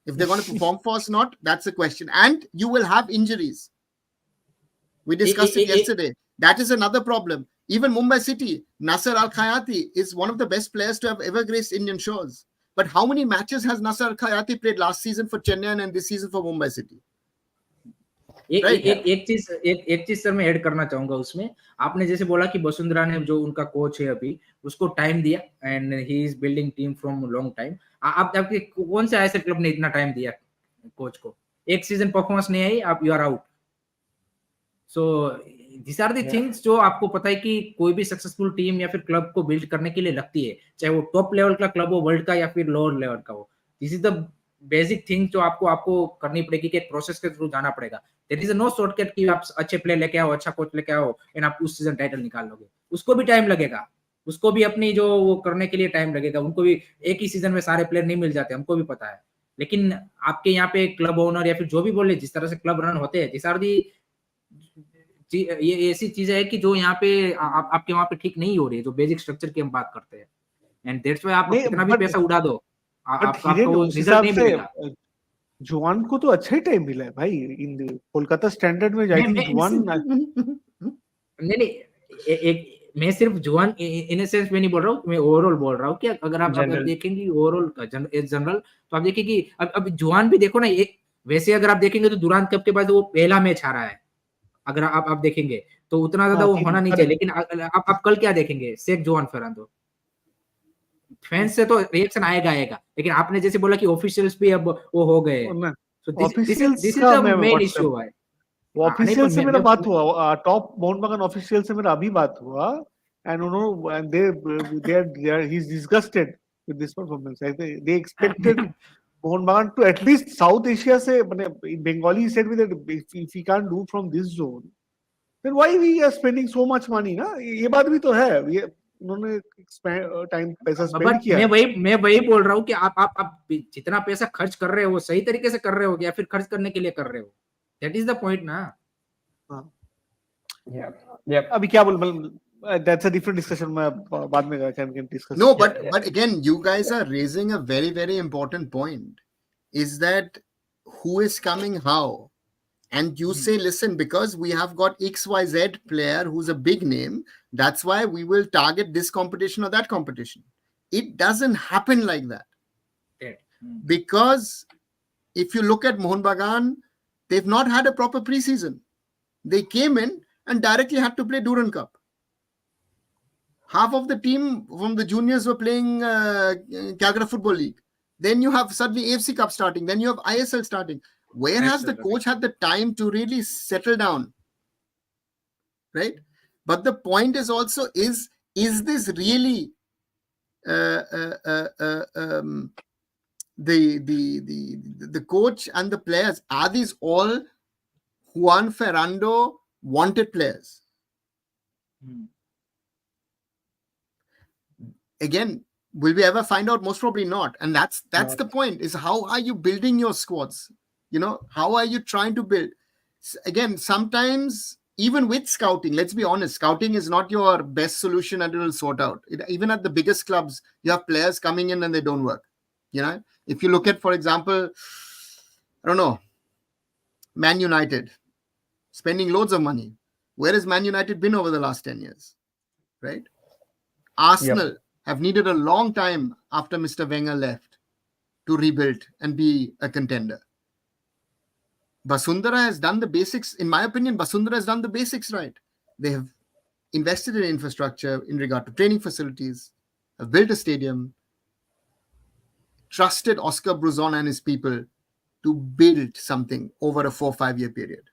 If they're going to perform for us, not, that's the question. And you will have injuries. We discussed it yesterday. That is another problem. Even Mumbai City, Nasser Al-Khayyati is one of the best players to have ever graced Indian shores. But how many matches has Nasser Al-Khayyati played last season for Chennai and this season for Mumbai City? एक चीज sir मैं add करना चाहूंगा उसमें आपने जैसे बोला कि वसुंधरा ने जो उनका कोच है अभी उसको टाइम दिया and he is building team from long time आपके कौन से ऐसे क्लब ने इतना टाइम दिया कोच को एक सीजन परफॉर्मेंस नहीं आई आप you are out so this are the things जो आपको पता है कि कोई भी सक्सेसफुल टीम या फिर क्लब को बिल्ड करने के लिए लगती है चाहे वो टॉप लेवल का क्लब हो वर्ल्ड का या फिर लोअर लेवल का हो this is the basic thing जो आपको करनी पड़ेगी कि प्रोसेस के थ्रू जाना पड़ेगा देयर इज नो शॉर्टकट कि आप अच्छे प्लेयर लेके आओ अच्छा कोच लेके आओ एंड आप उस सीजन टाइटल निकाल लोगे उसको भी टाइम लगेगा उसको भी अपनी जो वो करने के लिए टाइम लगेगा उनको भी एक ही सीजन में सारे प्लेयर नहीं मिल जाते हमको भी पता है लेकिन आपके यहाँ पे क्लब ओनर या फिर जो भी बोले जिस तरह से क्लब रन होते हैं दिस आर दी ये ऐसी चीजें है कि जो यहाँ पे आपके वहाँ पे ठीक नहीं हो रही है जो बेसिक स्ट्रक्चर की हम बात करते हैं एंड दैट्स व्हाई आप कितना भी पैसा उड़ा दो आपको रिजल्ट नहीं मिलेगा जुआन को तो अच्छा ही टाइम मिला है भाई इन कोलकाता स्टैंडर्ड में आई थिंक जुआन नहीं एक मैं सिर्फ जुआन इन ए सेंस में नहीं बोल रहा हूँ मैं ओवरऑल बोल रहा हूँ कि अगर आप देखेंगे ओवरऑल जनरल तो आप देखिए कि अब जुआन भी देखो ना वैसे अगर आप देखेंगे तो दुरान कप के बाद वो पहला मैच हारा है अगर आप देखेंगे तो उतना ज्यादा वो होना नहीं चाहिए लेकिन आप कल क्या देखेंगे शेख जुआन फर्नांडो फैंस से तो रिएक्शन आएगा लेकिन आपने जैसे बोला कि ऑफिशियल्स भी अब वो हो गए this is the main issue है ऑफिशियल से मेरा बात हुआ टॉप माउंटबैगन ऑफिशियल से मेरा अभी बात हुआ एंड उन्होंने they are he's disgusted with this performance they expected Mohunbagan to at least South Asia से माने Bengali said with that if he can't do from this zone then why we are spending so much money ना ये बात भी तो है उन्होंने time पैसा स्पेंड किया मैं वही बोल रहा हूँ कि आप जितना पैसा खर्च कर रहे हो सही तरीके से कर रहे हो या फिर खर्च करने के लिए कर रहे हो दैट इज द पॉइंट ना अभी क्या बोल that's a different discussion बाद में can discuss no but again you guys are raising a very very important point is that who is coming how and you say listen because we have got XYZ player who's a big name that's why we will target this competition or that competition it doesn't happen like that because if you look at Mohunbagan they've not had a proper preseason they came in and directly had to play Durand Cup half of the team from the juniors were playing Calcutta Football League then you have suddenly AFC Cup starting then you have ISL starting where has the coach had the time to really settle down right but the point is also is this really the coach and the players are these all Juan Ferrando wanted players again, will we ever find out? Most probably not. And that's the point, is how are you building your squads? How are you trying to build? Again, sometimes even with scouting, let's be honest, scouting is not your best solution and it will sort out. Even at the biggest clubs, you have players coming in and they don't work. If you look at, for example, I don't know, Man United, spending loads of money. Where has Man United been over the last 10 years? Right? Arsenal have needed a long time after Mr. Wenger left to rebuild and be a contender. Basundhara has done the basics. In my opinion, Basundhara has done the basics right. They have invested in infrastructure in regard to training facilities, have built a stadium, trusted Oscar Bruzon and his people to build something over a 4-5 year period.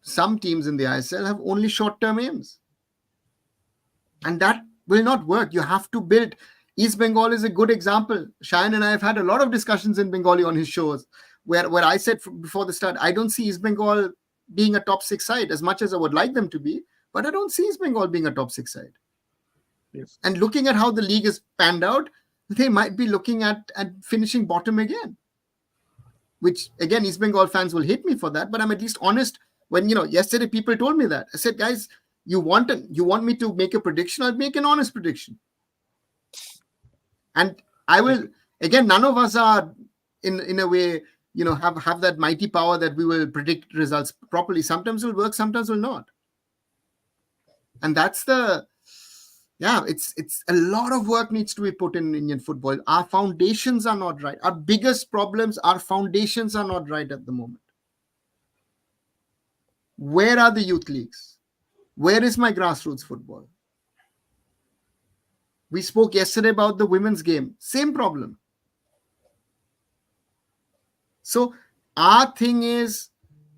Some teams in the ISL have only short-term aims. And that will not work. You have to build. East Bengal is a good example. Shayan and I have had a lot of discussions in Bengali on his shows where I said before the start, I don't see East Bengal being a top 6 side as much as I would like them to be, but I don't see East Bengal being a top 6 side. Yes. And looking at how the league is panned out, they might be looking at finishing bottom again. Which, again, East Bengal fans will hate me for that, but I'm at least honest. When, yesterday people told me that. I said, guys, you want me to make a prediction? I'll make an honest prediction. And I will, again, none of us are in a way, have that mighty power that we will predict results properly. Sometimes it will work, sometimes it will not. And that's it's a lot of work needs to be put in Indian football. Our foundations are not right. Our biggest problems, our foundations are not right at the moment. Where are the youth leagues? Where is my grassroots football? We spoke yesterday about the women's game. Same problem. So our thing is,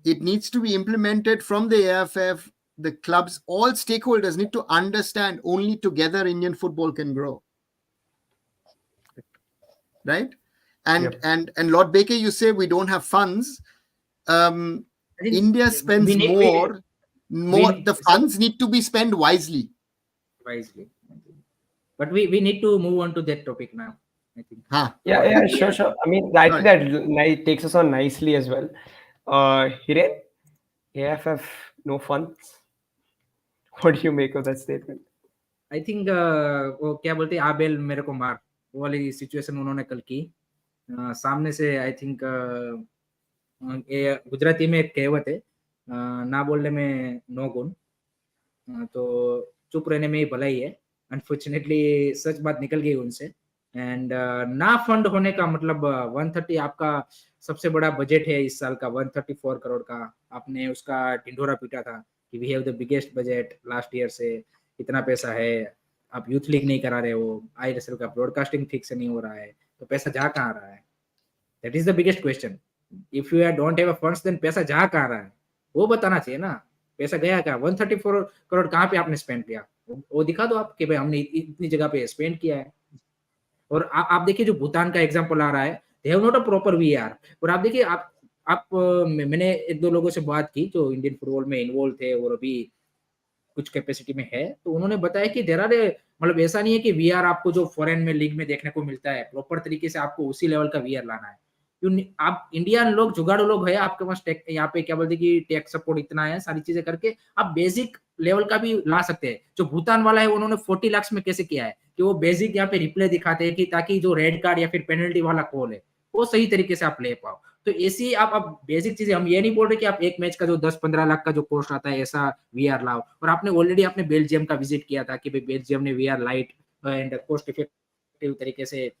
it needs to be implemented from the AFF. The clubs, all stakeholders need to understand only together Indian football can grow. Right? And Lord Baker, you say we don't have funds. India spends more. The funds need to be spent wisely. But we need to move on to that topic now, I think. Yeah, sure. I mean, I think that takes us on nicely as well. Hiren, AFF, no funds. What do you make of that statement? I think वो क्या बोलते हैं, Abel मेरे को मार, वो वाली situation उन्होंने कल की सामने से. आई थिंक गुजराती में एक कहावत है, ना बोलने में नो गुण, तो चुप रहने में ही भलाई है. अनफॉर्चुनेटली सच बात निकल गई उनसे. एंड ना फंड होने का मतलब 130 आपका सबसे बड़ा बजट है इस साल का, 134 करोड़ का. आपने उसका ढिंढोरा पीटा था कि we have the biggest budget last year से, इतना पैसा है, आप यूथ लीग नहीं करा रहे हो, ISL का ब्रॉडकास्टिंग ठीक से नहीं हो रहा है, तो पैसा जा कहाँ रहा है? That is the biggest question. If you don't have a funds, then पैसा जा कहाँ रहा है वो बताना चाहिए ना. पैसा गया कहाँ? 134 करोड़ कहाँ पे आपने स्पेंड किया, वो दिखा दो आप कि भाई हमने इतनी जगह पे स्पेंड किया है. और आप देखिए जो भूटान का एग्जांपल आ रहा है, they have not a proper VR. और आप देखिए, आप मैंने 1-2 लोगों से बात की जो इंडियन फुटबॉल में इन्वॉल्व थे और अभी कुछ कैपेसिटी में है, तो उन्होंने बताया कि देयर आर, मतलब ऐसा नहीं है कि VR आपको जो फॉरेन में लीग में देखने को मिलता है, प्रॉपर तरीके से आपको उसी लेवल का VR लाना है. आप इंडियन लोग जुगाड़ू लोग है, आपके पास यहाँ पे क्या बोलते कि टेक सपोर्ट इतना है, सारी चीजें करके आप बेसिक लेवल का भी ला सकते हैं. जो भूटान वाला है उन्होंने 40 लाख में कैसे किया है कि वो बेसिक यहाँ पे रिप्ले दिखाते हैं कि ताकि जो रेड कार्ड या फिर पेनल्टी वाला कॉल है वो सही तरीके से आप ले पाओ. तो ऐसी आप बेसिक चीजें, हम ये नहीं बोल रहे कि आप एक मैच का जो 10-15 लाख का जो कॉस्ट आता है ऐसा VR लाओ. और आपने ऑलरेडी आपने बेल्जियम का विजिट किया था कि भाई बेल्जियम ने VR light and cost effective तरीके से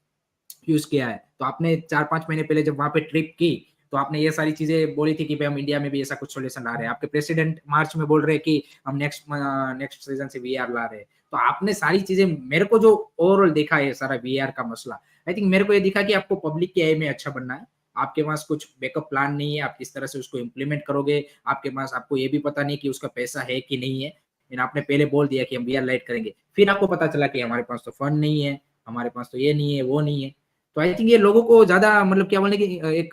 यूज किया है. तो आपने 4-5 महीने पहले जब वहां पे ट्रिप की तो आपने ये सारी चीजें बोली थी कि भाई हम इंडिया में भी ऐसा कुछ सॉल्यूशन ला रहे हैं. आपके प्रेसिडेंट मार्च में बोल रहे हैं कि हम नेक्स्ट सीजन से VR ला रहे हैं. तो आपने सारी चीजें, मेरे को जो ओवरऑल देखा है सारा VR का मसला, आई थिंक मेरे को ये दिखा कि आपको पब्लिक के आई में अच्छा बनना है. आपके पास कुछ बैकअप प्लान नहीं है, आप किस तरह से उसको इम्प्लीमेंट करोगे. आपके पास, आपको ये भी पता नहीं कि उसका पैसा है कि नहीं है. आपने पहले बोल दिया कि हम VR लाइट करेंगे, फिर आपको पता चला कि हमारे पास तो फंड नहीं है, हमारे पास तो ये नहीं है, वो नहीं है. तो आई थिंक ये लोगों को ज्यादा, मतलब क्या बोलने की, एक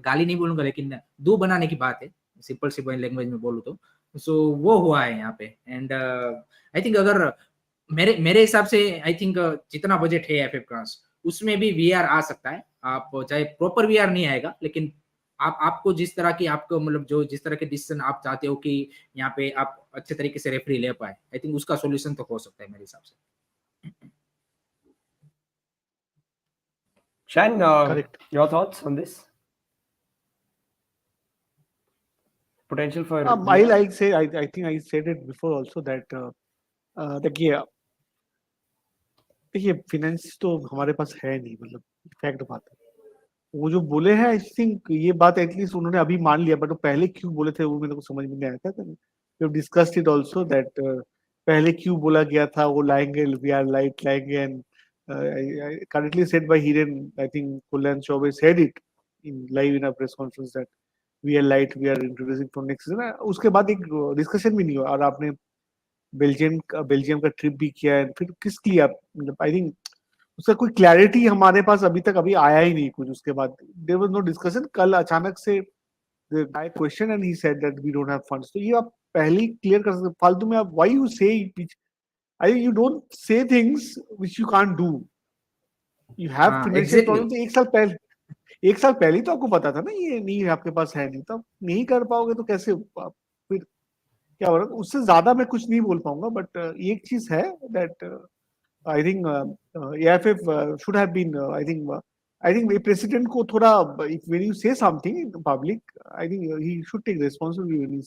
गाली नहीं बोलूंगा लेकिन दू बनाने की बात है, सिंपल सी लैंग्वेज में बोलूं तो. सो वो हुआ है यहाँ पे. एंड आई थिंक अगर मेरे हिसाब से आई थिंक जितना बजट है एफएफ का उसमें भी वीआर आ सकता है। आप चाहे प्रॉपर वीआर नहीं आएगा, लेकिन आपको जिस तरह की आपको मतलब जो जिस तरह के डिसीजन आप चाहते हो कि यहाँ पे आप अच्छे तरीके से रेफरी ले पाए, आई थिंक उसका सॉल्यूशन तो हो सकता है मेरे हिसाब से। Shan, Correct. your thoughts on this? Potential for I say I think I said it before also that देखिए फिनेंस तो हमारे पास है नहीं, मतलब फैक्ट बात है। वो जो बोले हैं आई थिंक ये बात एटलीस्ट उन्होंने अभी मान लिया, बट वो पहले क्यों बोले थे वो मेरे को समझ में नहीं आया था। We discussed it also that पहले क्यों बोला गया था वो लाएंगे, वी आर लाइट लाएंगे, and currently said by Hiren, I think Kullan Chaubey said it in live in a press conference that we are light, we are introducing for next season। उसके बाद एक डिस्कशन भी नहीं हुआ, और आपने Belgium का ट्रिप भी किया है, फिर किस लिए आप मतलब आई थिंक उसका कोई क्लैरिटी हमारे पास अभी आया ही नहीं कुछ। उसके बाद देयर वाज नो डिस्कशन, कल अचानक से guy question and he said that we don't have funds. तो ये आप पहले ही क्लियर कर सकते, फालतू में आप why you say I you don't say things which you can't do. You have financial problem. एक साल पहले तो आपको पता था ना ये नहीं आपके पास है, नहीं तो आप नहीं कर पाओगे तो कैसे आप फिर क्या हो रहा है। उससे ज्यादा मैं कुछ नहीं बोल पाऊंगा, बट एक चीज है that I think AFF should have been. I think the president को थोड़ा when you say something in public, I think he should take responsibility when he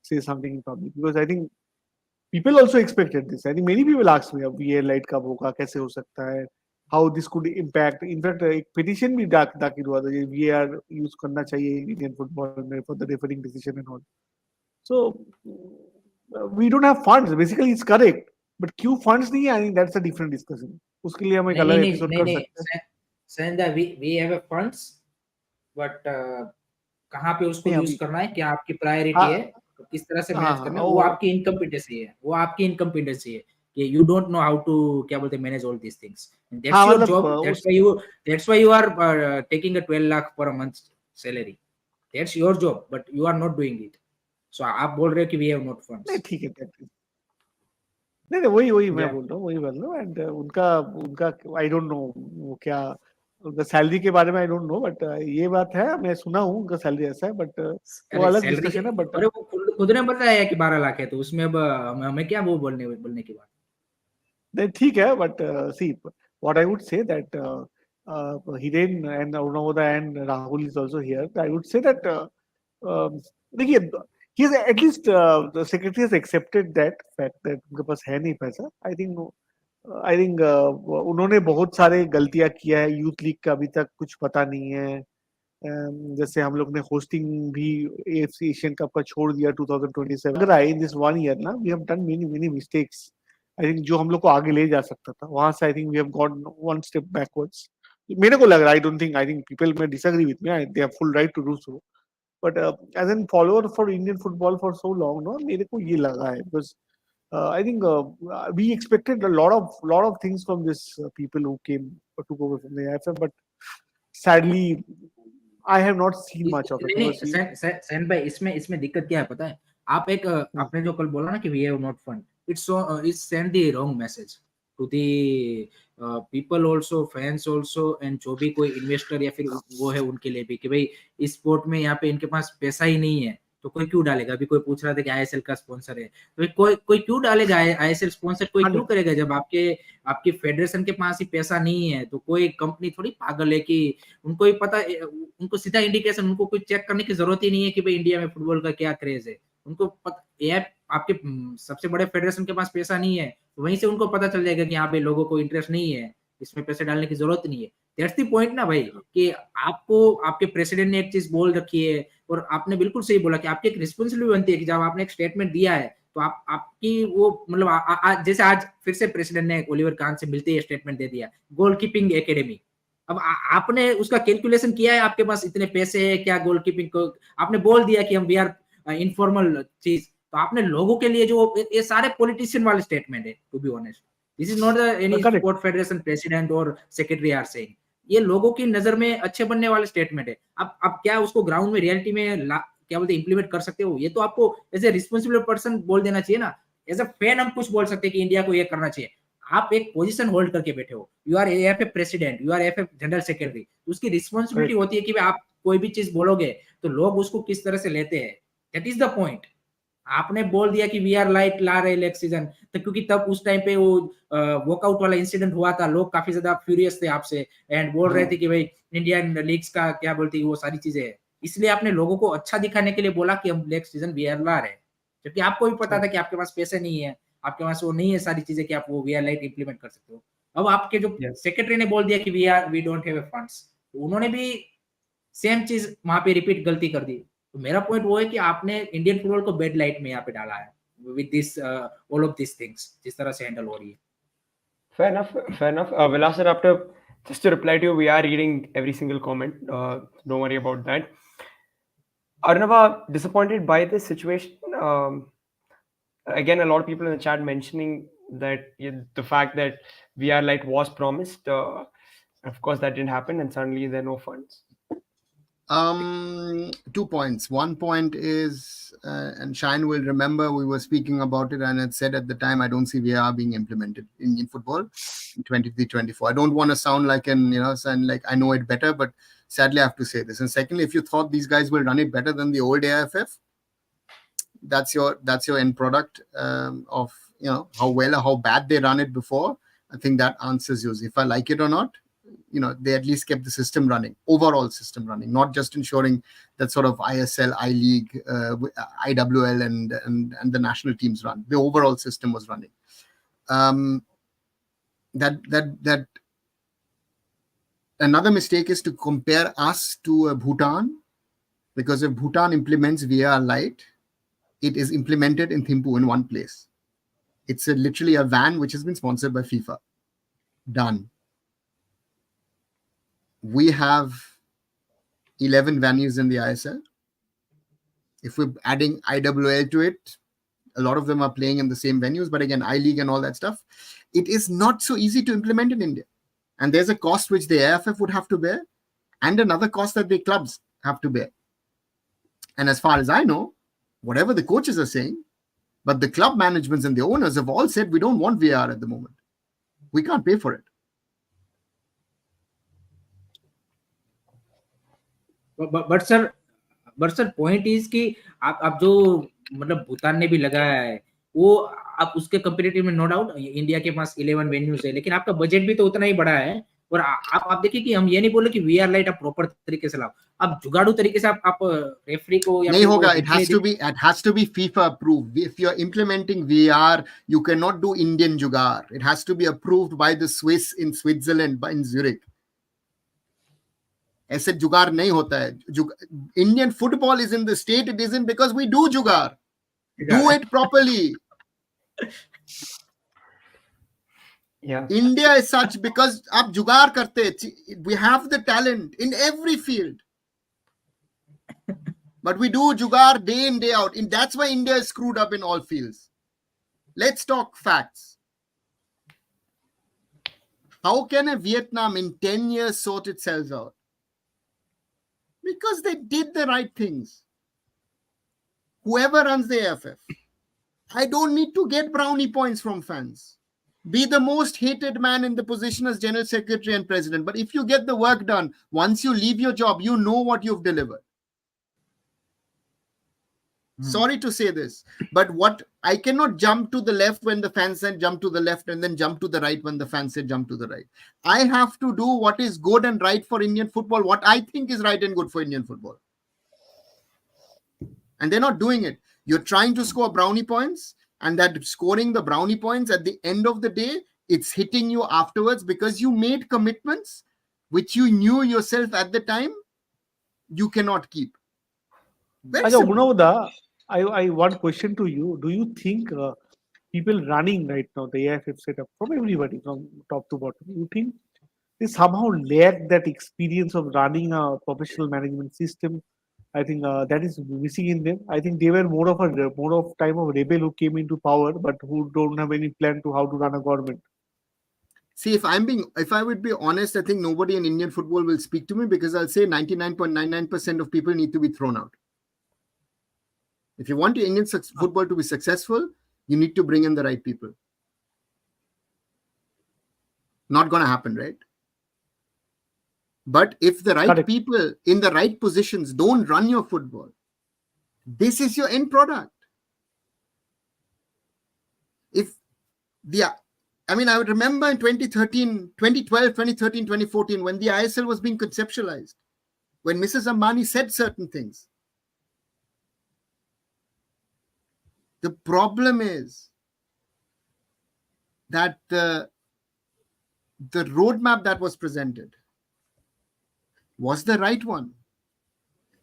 say something in public, because I think people also expected this. I think many people asked me, अब VAR light कब होगा, कैसे हो सकता है, how this could impact. In fact, एक petition भी दाखिल हुआ था कि VAR use करना चाहिए Indian football में for the refereeing decision and all. So we don't have funds. Basically, it's correct. But क्यों फंड्स नहीं है, I think that's a different discussion. उसके लिए हम एक अलग एपिसोड कर सकते हैं। सेंदा we have a funds, but कहां पे उसको यूज करना है, क्या आपकी प्रायोरिटी है, किस तरह से मैनेज करना है, वो आपकी इनकम्पिटेंसी है, वो आपकी इनकम्पिटेंसी है कि you don't know how to क्या बोलते हैं manage all these things. That's your job, that's why you are taking a 12 lakh per month salary. That's your job, but you are not doing it. So आप बोल रहे हो कि we have not funds. ठीक है, नहीं वही मैं बोल रहा हूँ, वही बोल रहा हूँ। एंड उनका आई डोंट नो वो क्या उनका सैलरी के बारे में आई डोंट नो, बट ये बात है मैं सुना हूँ उनका सैलरी ऐसा है, बट वो अलग डिस्कशन है। बट अरे वो खुद ने बताया कि 12 लाख है, तो उसमें अब हमें क्या वो बोलने की बात। नहीं ठीक है, but see what I would say that Hiren and Arunavodha and Rahul is also here. I would say that देखिए he has at least the secretary has accepted that fact that उनके पास है नहीं पैसा। आई थिंक उन्होंने बहुत सारे गलतियां किया है। यूथ लीग का अभी तक कुछ पता नहीं है। जैसे हम लोग ने होस्टिंग भी AFC एशियन कप का छोड़ दिया 2027। अगर आई इन दिस 1 ईयर ना we have done many mistakes. I think जो हम लोग को आगे ले जा सकता था, वहां से I think we have gone one step backwards. मेरे को लग रहा है, I think people may disagree with me, they have full right to do so, but as an follower for Indian football for so long no, मेरे को ये लगा है because I think we expected a lot of things from this people who came took over from the AFF, but sadly I have not seen much of it। सैन भाई इसमें दिक्कत क्या है पता है? आप एक आपने जो कल बोला ना कि we have not fund, it's send the wrong message to the people also, fans also, and जो भी कोई इन्वेस्टर या फिर वो है उनके लिए भी कि भाई इस स्पोर्ट में यहाँ पे इनके पास पैसा ही नहीं है, तो कोई क्यों डालेगा। अभी कोई पूछ रहा था कि ISL का स्पॉन्सर है, तो कोई क्यों डालेगा ISL स्पॉन्सर, कोई क्यों करेगा जब आपके फेडरेशन के पास ही पैसा नहीं है। तो कोई कंपनी थोड़ी पागल है कि उनको ही पता, उनको सीधा इंडिकेशन, उनको कोई चेक करने की जरूरत ही नहीं है कि भाई इंडिया में फुटबॉल का क्या क्रेज है। उनको आपके सबसे बड़े फेडरेशन के पास पैसा नहीं है, तो वहीं से उनको पता चल जाएगा कि यहाँ पे लोगों को इंटरेस्ट नहीं है, इसमें पैसे डालने की जरूरत नहीं है। दैट्स द पॉइंट ना भाई, कि आपको आपके प्रेसिडेंट ने एक चीज बोल रखी है, और आपने बिल्कुल सही बोला कि आपकी एक रिस्पॉन्सिबिलिटी बनती है कि जब आपने एक स्टेटमेंट दिया है तो आपकी वो मतलब जैसे आज फिर से प्रेसिडेंट ने ओलिवर कान से मिलते ही स्टेटमेंट दे दिया गोलकीपिंग एकेडमी। अब आपने उसका कैलकुलेशन किया है, आपके पास इतने पैसे है क्या गोलकीपिंग को, आपने बोल दिया कि हम वी आर इनफॉर्मल चीज, तो आपने लोगों के लिए जो ये सारे पॉलिटिशियन वाले स्टेटमेंट है, to be honest this is not any sport federation president और सेक्रेटरी आर सेइंग, ये लोगों की नजर में अच्छे बनने वाले स्टेटमेंट है। अब क्या उसको ग्राउंड में रियलिटी में क्या बोलते इंप्लीमेंट कर सकते हो, ये तो आपको एज ए रिस्पॉन्सिबल पर्सन बोल देना चाहिए ना। एज अ फैन हम कुछ बोल सकते हैं कि इंडिया को ये करना चाहिए। आप एक पोजीशन होल्ड करके बैठे हो, you are AFA president, you are AFA general secretary, उसकी रिस्पॉन्सिबिलिटी होती है कि आप कोई भी चीज बोलोगे तो लोग उसको किस तरह से लेते हैं। That is the point. आपने बोल दिया कि वी आर लाइट ला रहे नेक्स्ट सीजन, तो क्योंकि तब उस टाइम पे वो वॉकआउट वाला इंसिडेंट हुआ था, लोग काफी ज्यादा फ्यूरियस थे आपसे एंड बोल रहे थे कि भाई इंडियन लीग्स का क्या बोलती है वो सारी चीजें है, इसलिए आपने लोगों को अच्छा दिखाने के लिए बोला कि हम नेक्स्ट सीजन वी आर ला रहे हैं, जबकि आपको भी पता था कि आपके पास पैसे नहीं है, आपके पास वो नहीं है सारी चीजें कि आप वो वी आर लाइट इंप्लीमेंट कर सकते हो। अब आपके जो सेक्रेटरी ने बोल दिया कि वी डोंट हैव फंड्स, उन्होंने भी सेम चीज वहां पे रिपीट गलती कर दी। तो मेरा पॉइंट वो है कि आपने इंडियन फुटबॉल को बेड लाइट में यहाँ पे डाला है with this all of this things जिस तरह से हैंडल हो रही है। Fair enough, fair enough. Vilas sir, after just to reply to you, we are reading every single comment. Don't worry about that. Arnava, disappointed by this situation. Again, a lot of people in the chat mentioning that the fact that VR Lite was promised. Of course, that didn't happen, and suddenly there are no funds. 2 points. One point is, and Shine will remember, we were speaking about it and it said at the time, I don't see VAR being implemented in football in 23-24. I don't want to sound like I know it better, but sadly I have to say this. And secondly, if you thought these guys will run it better than the old AFF, that's your end product of how well or how bad they run it before. I think that answers you. If I like it or not, they at least kept the system running, overall system running, not just ensuring that sort of ISL, I-League, IWL and the national teams run. The overall system was running. That another mistake is to compare us to Bhutan, because if Bhutan implements VAR Lite, it is implemented in Thimphu in one place. It's literally a van which has been sponsored by FIFA. Done. We have 11 venues in the ISL. If we're adding IWL to it, a lot of them are playing in the same venues. But again, I-League and all that stuff, it is not so easy to implement in India. And there's a cost which the AFF would have to bear and another cost that the clubs have to bear. And as far as I know, whatever the coaches are saying, but the club managements and the owners have all said, we don't want VAR at the moment. We can't pay for it. But sir point is कि आप जो मतलब भूटान ने भी लगाया है वो आप उसके कंपैरेटिव में नो डाउट इंडिया के पास 11 वेन्यूज है, लेकिन आपका बजट भी तो उतना ही बड़ा है। और आप देखिए कि हम ये नहीं बोले कि वीआर लाइट आप प्रॉपर तरीके से लाओ, आप जुगाड़ू तरीके से आप रेफरी को या नहीं होगा। it has to be FIFA approved. If you're implementing VR, you cannot do Indian jugaad. It has to be approved by the Swiss in Switzerland, in Zurich. ऐसे जुगाड़ नहीं होता है। Indian football is in the state it is in because we do jugaad. Do it properly. Yeah. India is such because आप जुगाड़ करते, we have the talent in every field. But we do jugaad day in, day out. And that's why India is screwed up in all fields. Let's talk facts. How can a Vietnam in 10 years sort itself out? Because they did the right things. Whoever runs the AFF, I don't need to get brownie points from fans. Be the most hated man in the position as General Secretary and President. But if you get the work done, once you leave your job, you know what you've delivered. Sorry to say this, but what I cannot jump to the left when the fans said jump to the left and then jump to the right when the fans said jump to the right. I have to do what is good and right for Indian football, what I think is right and good for Indian football. And they're not doing it. You're trying to score brownie points, and that scoring the brownie points at the end of the day, it's hitting you afterwards because you made commitments which you knew yourself at the time you cannot keep. Munawda, I one question to you. Do you think people running right now the AFF setup, from everybody from top to bottom, you think they somehow lack that experience of running a professional management system? I think that is missing in them. I think they were more of time of rebel who came into power, but who don't have any plan to how to run a government. See, if I would be honest, I think nobody in Indian football will speak to me because I'll say 99.99% of people need to be thrown out. If you want your Indian football to be successful, You need to bring in the right people. Not going to happen, right? But if the right Correct. people in the right positions don't run your football, this is your end product. If the I mean, I would remember in 2013, 2012, 2013, 2014, when the ISL was being conceptualized, when Mrs. Ambani said certain things. The problem is that the roadmap that was presented was the right one.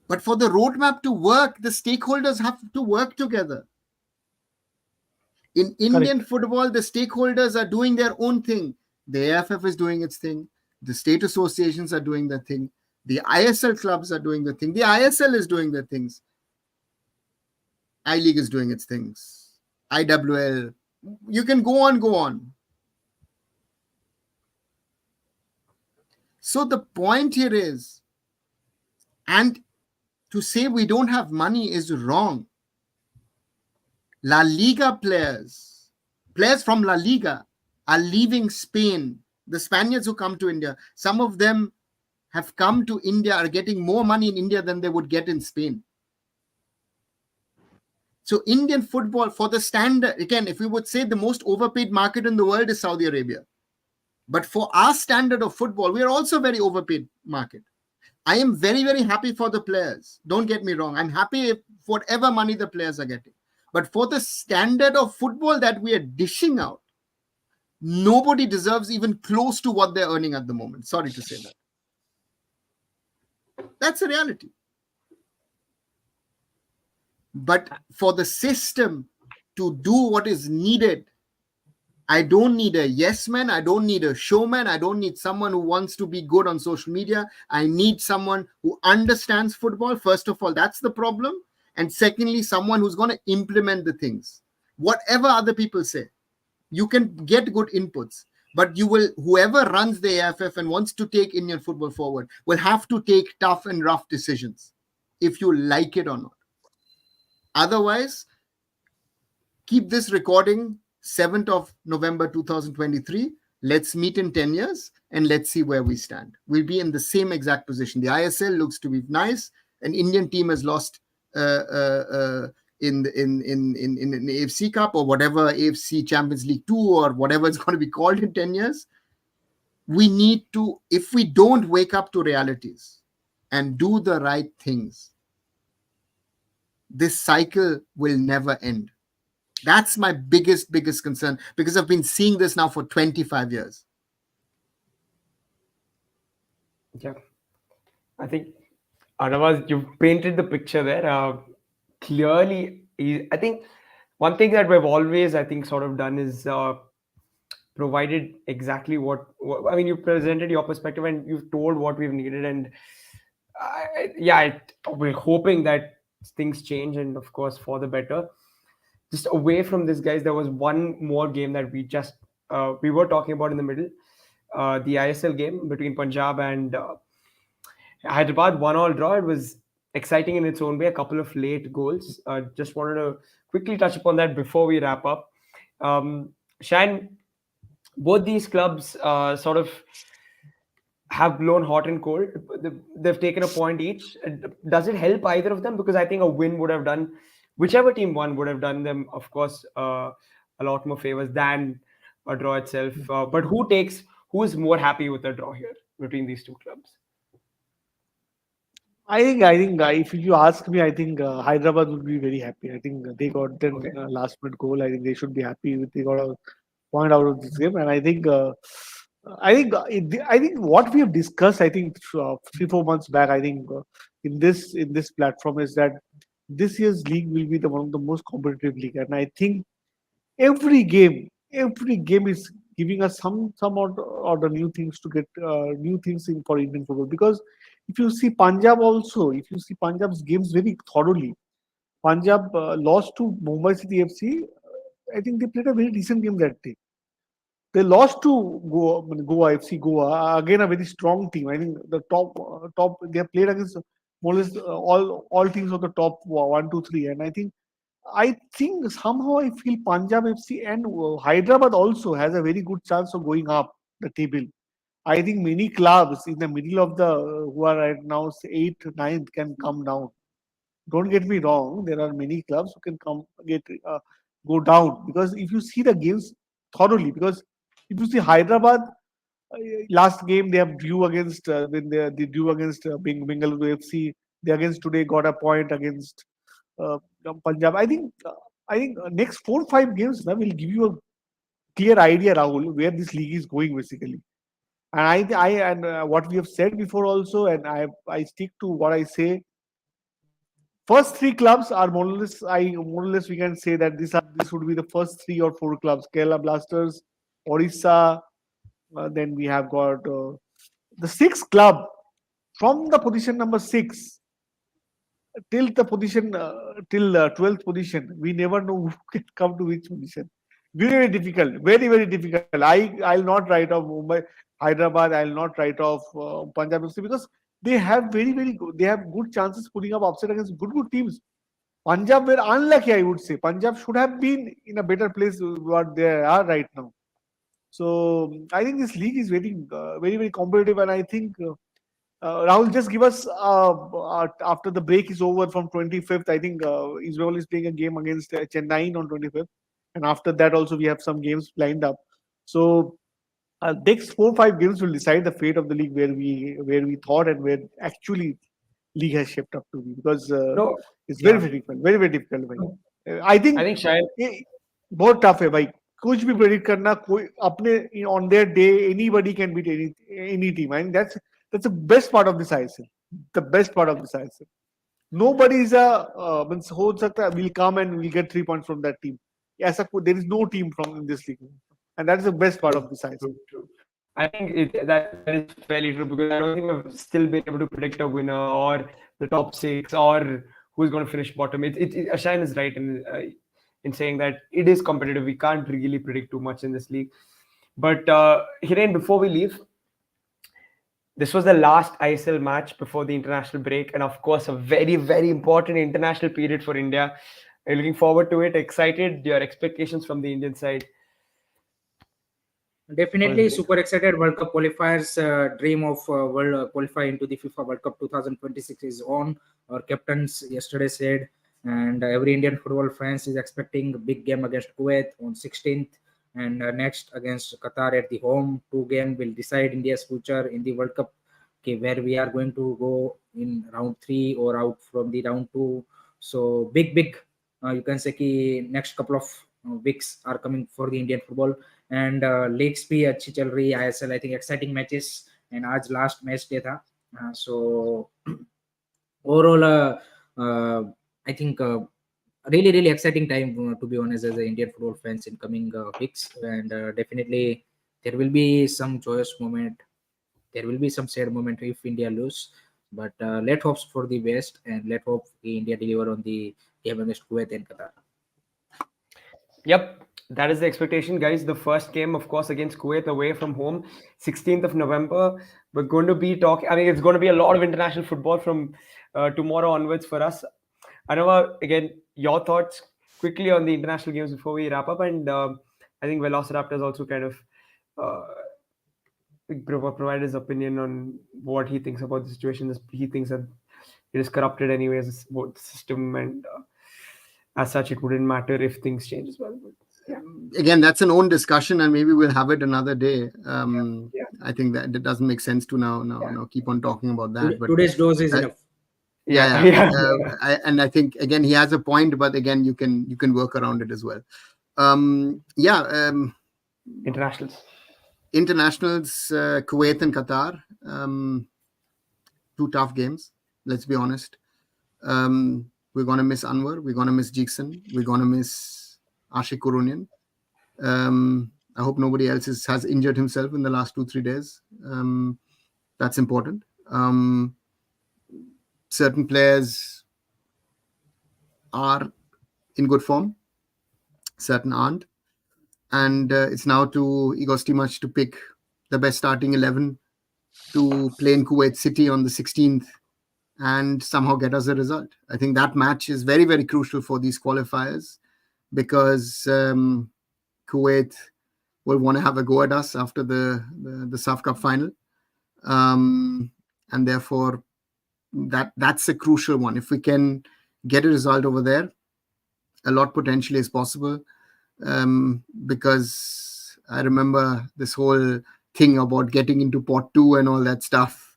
But for the roadmap to work, the stakeholders have to work together. In Indian football, the stakeholders are doing their own thing. The AFF is doing its thing. The state associations are doing their thing. The ISL clubs are doing their thing. The ISL is doing their things. I-League is doing its things. IWL. You can go on. So the point here is, and to say we don't have money is wrong. La Liga players from La Liga are leaving Spain. The Spaniards who come to India, some of them have come to India, are getting more money in India than they would get in Spain. So Indian football, for the standard, again, if we would say the most overpaid market in the world is Saudi Arabia. But for our standard of football, we are also a very overpaid market. I am very, very happy for the players. Don't get me wrong. I'm happy for whatever money the players are getting. But for the standard of football that we are dishing out, nobody deserves even close to what they're earning at the moment. Sorry to say that. That's a reality. But for the system to do what is needed, I don't need a yes man. I don't need a showman. I don't need someone who wants to be good on social media. I need someone who understands football. First of all, that's the problem. And secondly, someone who's going to implement the things. Whatever other people say, you can get good inputs, but whoever runs the AFF and wants to take Indian football forward will have to take tough and rough decisions, if you like it or not. Otherwise, keep this recording 7th of November 2023. Let's meet in 10 years and let's see where we stand. We'll be in the same exact position. The ISL looks to be nice. An Indian team has lost in an AFC Cup or whatever, AFC Champions League 2 or whatever it's going to be called in 10 years. We need to, if we don't wake up to realities and do the right things, this cycle will never end. That's my biggest concern, because I've been seeing this now for 25 years. Yeah. I think, Arnavaz, you've painted the picture there. Clearly, I think one thing that we've always, I think, sort of done is provided exactly what I mean, you presented your perspective and you've told what we've needed. And we're hoping that things change, and of course, for the better. Just away from this, guys, there was one more game that we were talking about in the middle, the ISL game between Punjab and Hyderabad, 1-1 draw. It was exciting in its own way, a couple of late goals. Just wanted to quickly touch upon that before we wrap up. Shan, both these clubs sort of have blown hot and cold. They've taken a point each. Does it help either of them? Because I think a win would have done, whichever team won would have done them, of course, a lot more favors than a draw itself. But who is more happy with a draw here between these two clubs? I think if you ask me, I think Hyderabad would be very happy. I think they got their last minute goal. I think they should be happy with they got a point out of this game. And I think what we have discussed, I think 3-4 months back, I think in this platform is that this year's league will be one of the most competitive league. And I think every game is giving us some or the new things to get new things in for Indian football. Because if you see Punjab's games very thoroughly, Punjab lost to Mumbai City FC. I think they played a very decent game that day. They lost to Goa FC Goa, again a very strong team. I think the top they have played against more or less all teams of the top 1, 2, 3, and I think I think somehow I feel Punjab FC and Hyderabad also has a very good chance of going up the table. I think many clubs in the middle of the who are right now 8th, 9th can come down. Don't get me wrong. There are many clubs who can go down because if you see the games thoroughly, because if you see Hyderabad last game they have drew against when they drew against Bengaluru FC. They against today got a point against uh, Punjab. I think next 4 5 games now will give you a clear idea, Rahul, where this league is going basically. And what we have said before also, and I stick to what I say. First three clubs are more or less. More or less we can say that this would be the first 3 or 4 clubs: Kerala Blasters, Orissa. Then we have got the sixth club from the position number 6 till the position till 12th position. We never know who can come to which position. Very difficult. Very difficult. I'll not write off Mumbai, Hyderabad. I'll not write off Punjab FC because they have very good. They have good chances putting up upset against good teams. Punjab were unlucky, I would say. Punjab should have been in a better place what they are right now. So I think this league is very competitive, and I think Rahul, just give us after the break is over from 25th. I think Israel is playing a game against Chennai on 25th, and after that also we have some games lined up. So next 4 5 games will decide the fate of the league where we thought and where actually league has shaped up to be because No, it's yeah. very difficult. भाई. I think Shayad, बहुत tough है भाई कुछ भी predict करना कोई अपने on their day anybody can beat any team. I mean that's the best part of this ISL. The best part of this ISL. Nobody is means हो सकता है will come and will get 3 points from that team. There is no team from in this league, and that is the best part of this ISL. true. I think that is fairly true because I don't think we've still been able to predict a winner or the top 6 or who's going to finish bottom. Ashan is right in saying that it is competitive. We can't really predict too much in this league. But Hiren, before we leave, this was the last ISL match before the international break, and of course, a very important international period for India. Are you looking forward to it? Excited? Your expectations from the Indian side? Definitely super excited. World Cup qualifiers, dream of world qualify into the FIFA World Cup 2026 is on. Our captains yesterday said, and every Indian football fans is expecting a big game against Kuwait on 16th, and next against Qatar at the home. 2 games will decide India's future in the World Cup. Okay, where we are going to go in round 3 or out from the round 2. So big. You can say कि next couple of weeks are coming for the Indian football. And leagues भी अच्छी चल रही है ISL. I think exciting matches and आज last match day था. So overall I think really exciting time to be honest as an Indian football fans in coming weeks, and definitely there will be some joyous moment, there will be some sad moment if India lose, but let's hope for the best and let's hope India deliver on the game against Kuwait and Qatar. Yep, that is the expectation, guys. The first game, of course, against Kuwait away from home, 16th of November. We're going to be talking. I mean, it's going to be a lot of international football from tomorrow onwards for us. Anova, again, your thoughts quickly on the international games before we wrap up. And I think Velociraptor's also kind of provide his opinion on what he thinks about the situation. He thinks that it is corrupted anyways, the system, and as such, it wouldn't matter if things change as well. But, yeah. Again, that's an own discussion, and maybe we'll have it another day. I think that it doesn't make sense to now keep on talking about that. But today's dose is enough. And I think again he has a point, but again you can work around it as well. Internationals, Kuwait and Qatar, 2 tough games. Let's be honest. We're going to miss Anwar. We're going to miss Jigson. We're going to miss Ashik Kurunian. I hope nobody else has injured himself in the last 2-3 days. That's important. Certain players are in good form. Certain aren't. And it's now to Igor Stimac to pick the best starting 11 to play in Kuwait City on the 16th and somehow get us a result. I think that match is very, very crucial for these qualifiers because Kuwait will want to have a go at us after the SAF Cup final. And therefore, that's a crucial one. If we can get a result over there, a lot potentially is possible. Because I remember this whole thing about getting into pot 2 and all that stuff.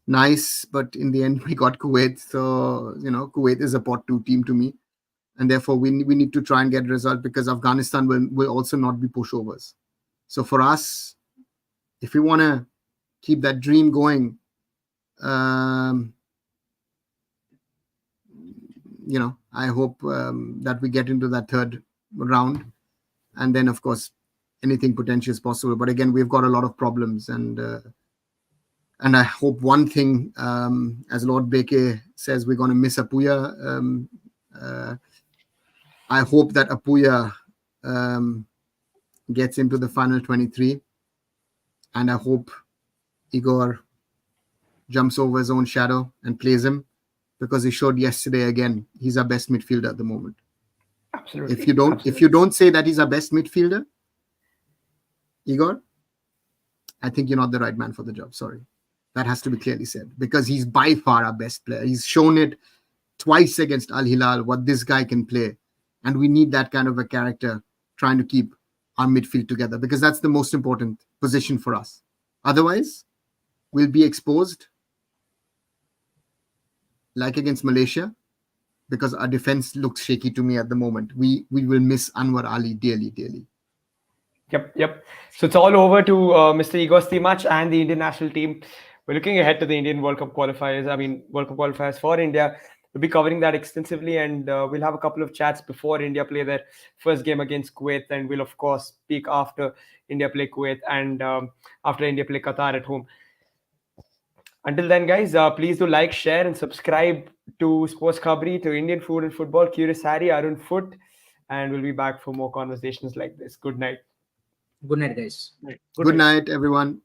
Nice, but in the end we got Kuwait. So, Kuwait is a pot 2 team to me. And therefore we need to try and get a result because Afghanistan will also not be pushovers. So for us, if we want to keep that dream going, I hope that we get into that third round, and then of course anything potential is possible. But again, we've got a lot of problems, and I hope one thing, as Lord Beke says, we're going to miss Apuya. I hope that Apuya gets into the final 23, and I hope Igor jumps over his own shadow and plays him, because he showed yesterday again he's our best midfielder at the moment. Absolutely. If you don't say that he's our best midfielder, Igor, I think you're not the right man for the job. Sorry. That has to be clearly said, because he's by far our best player. He's shown it twice against Al Hilal, what this guy can play. And we need that kind of a character trying to keep our midfield together, because that's the most important position for us. Otherwise, we'll be exposed like against Malaysia, because our defense looks shaky to me at the moment. We will miss Anwar Ali dearly. Yep. So it's all over to Mr. Igor Stimac and the Indian national team. We're looking ahead to the Indian World Cup qualifiers. World Cup qualifiers for India. We'll be covering that extensively, and we'll have a couple of chats before India play their first game against Kuwait, and we'll of course speak after India play Kuwait and after India play Qatar at home. Until then, guys, please do like, share, and subscribe to Sports Khabri, to Indian Food and Football, Curious Harry, Arun Foot, and we'll be back for more conversations like this. Good night. Good night, guys. Good night, everyone.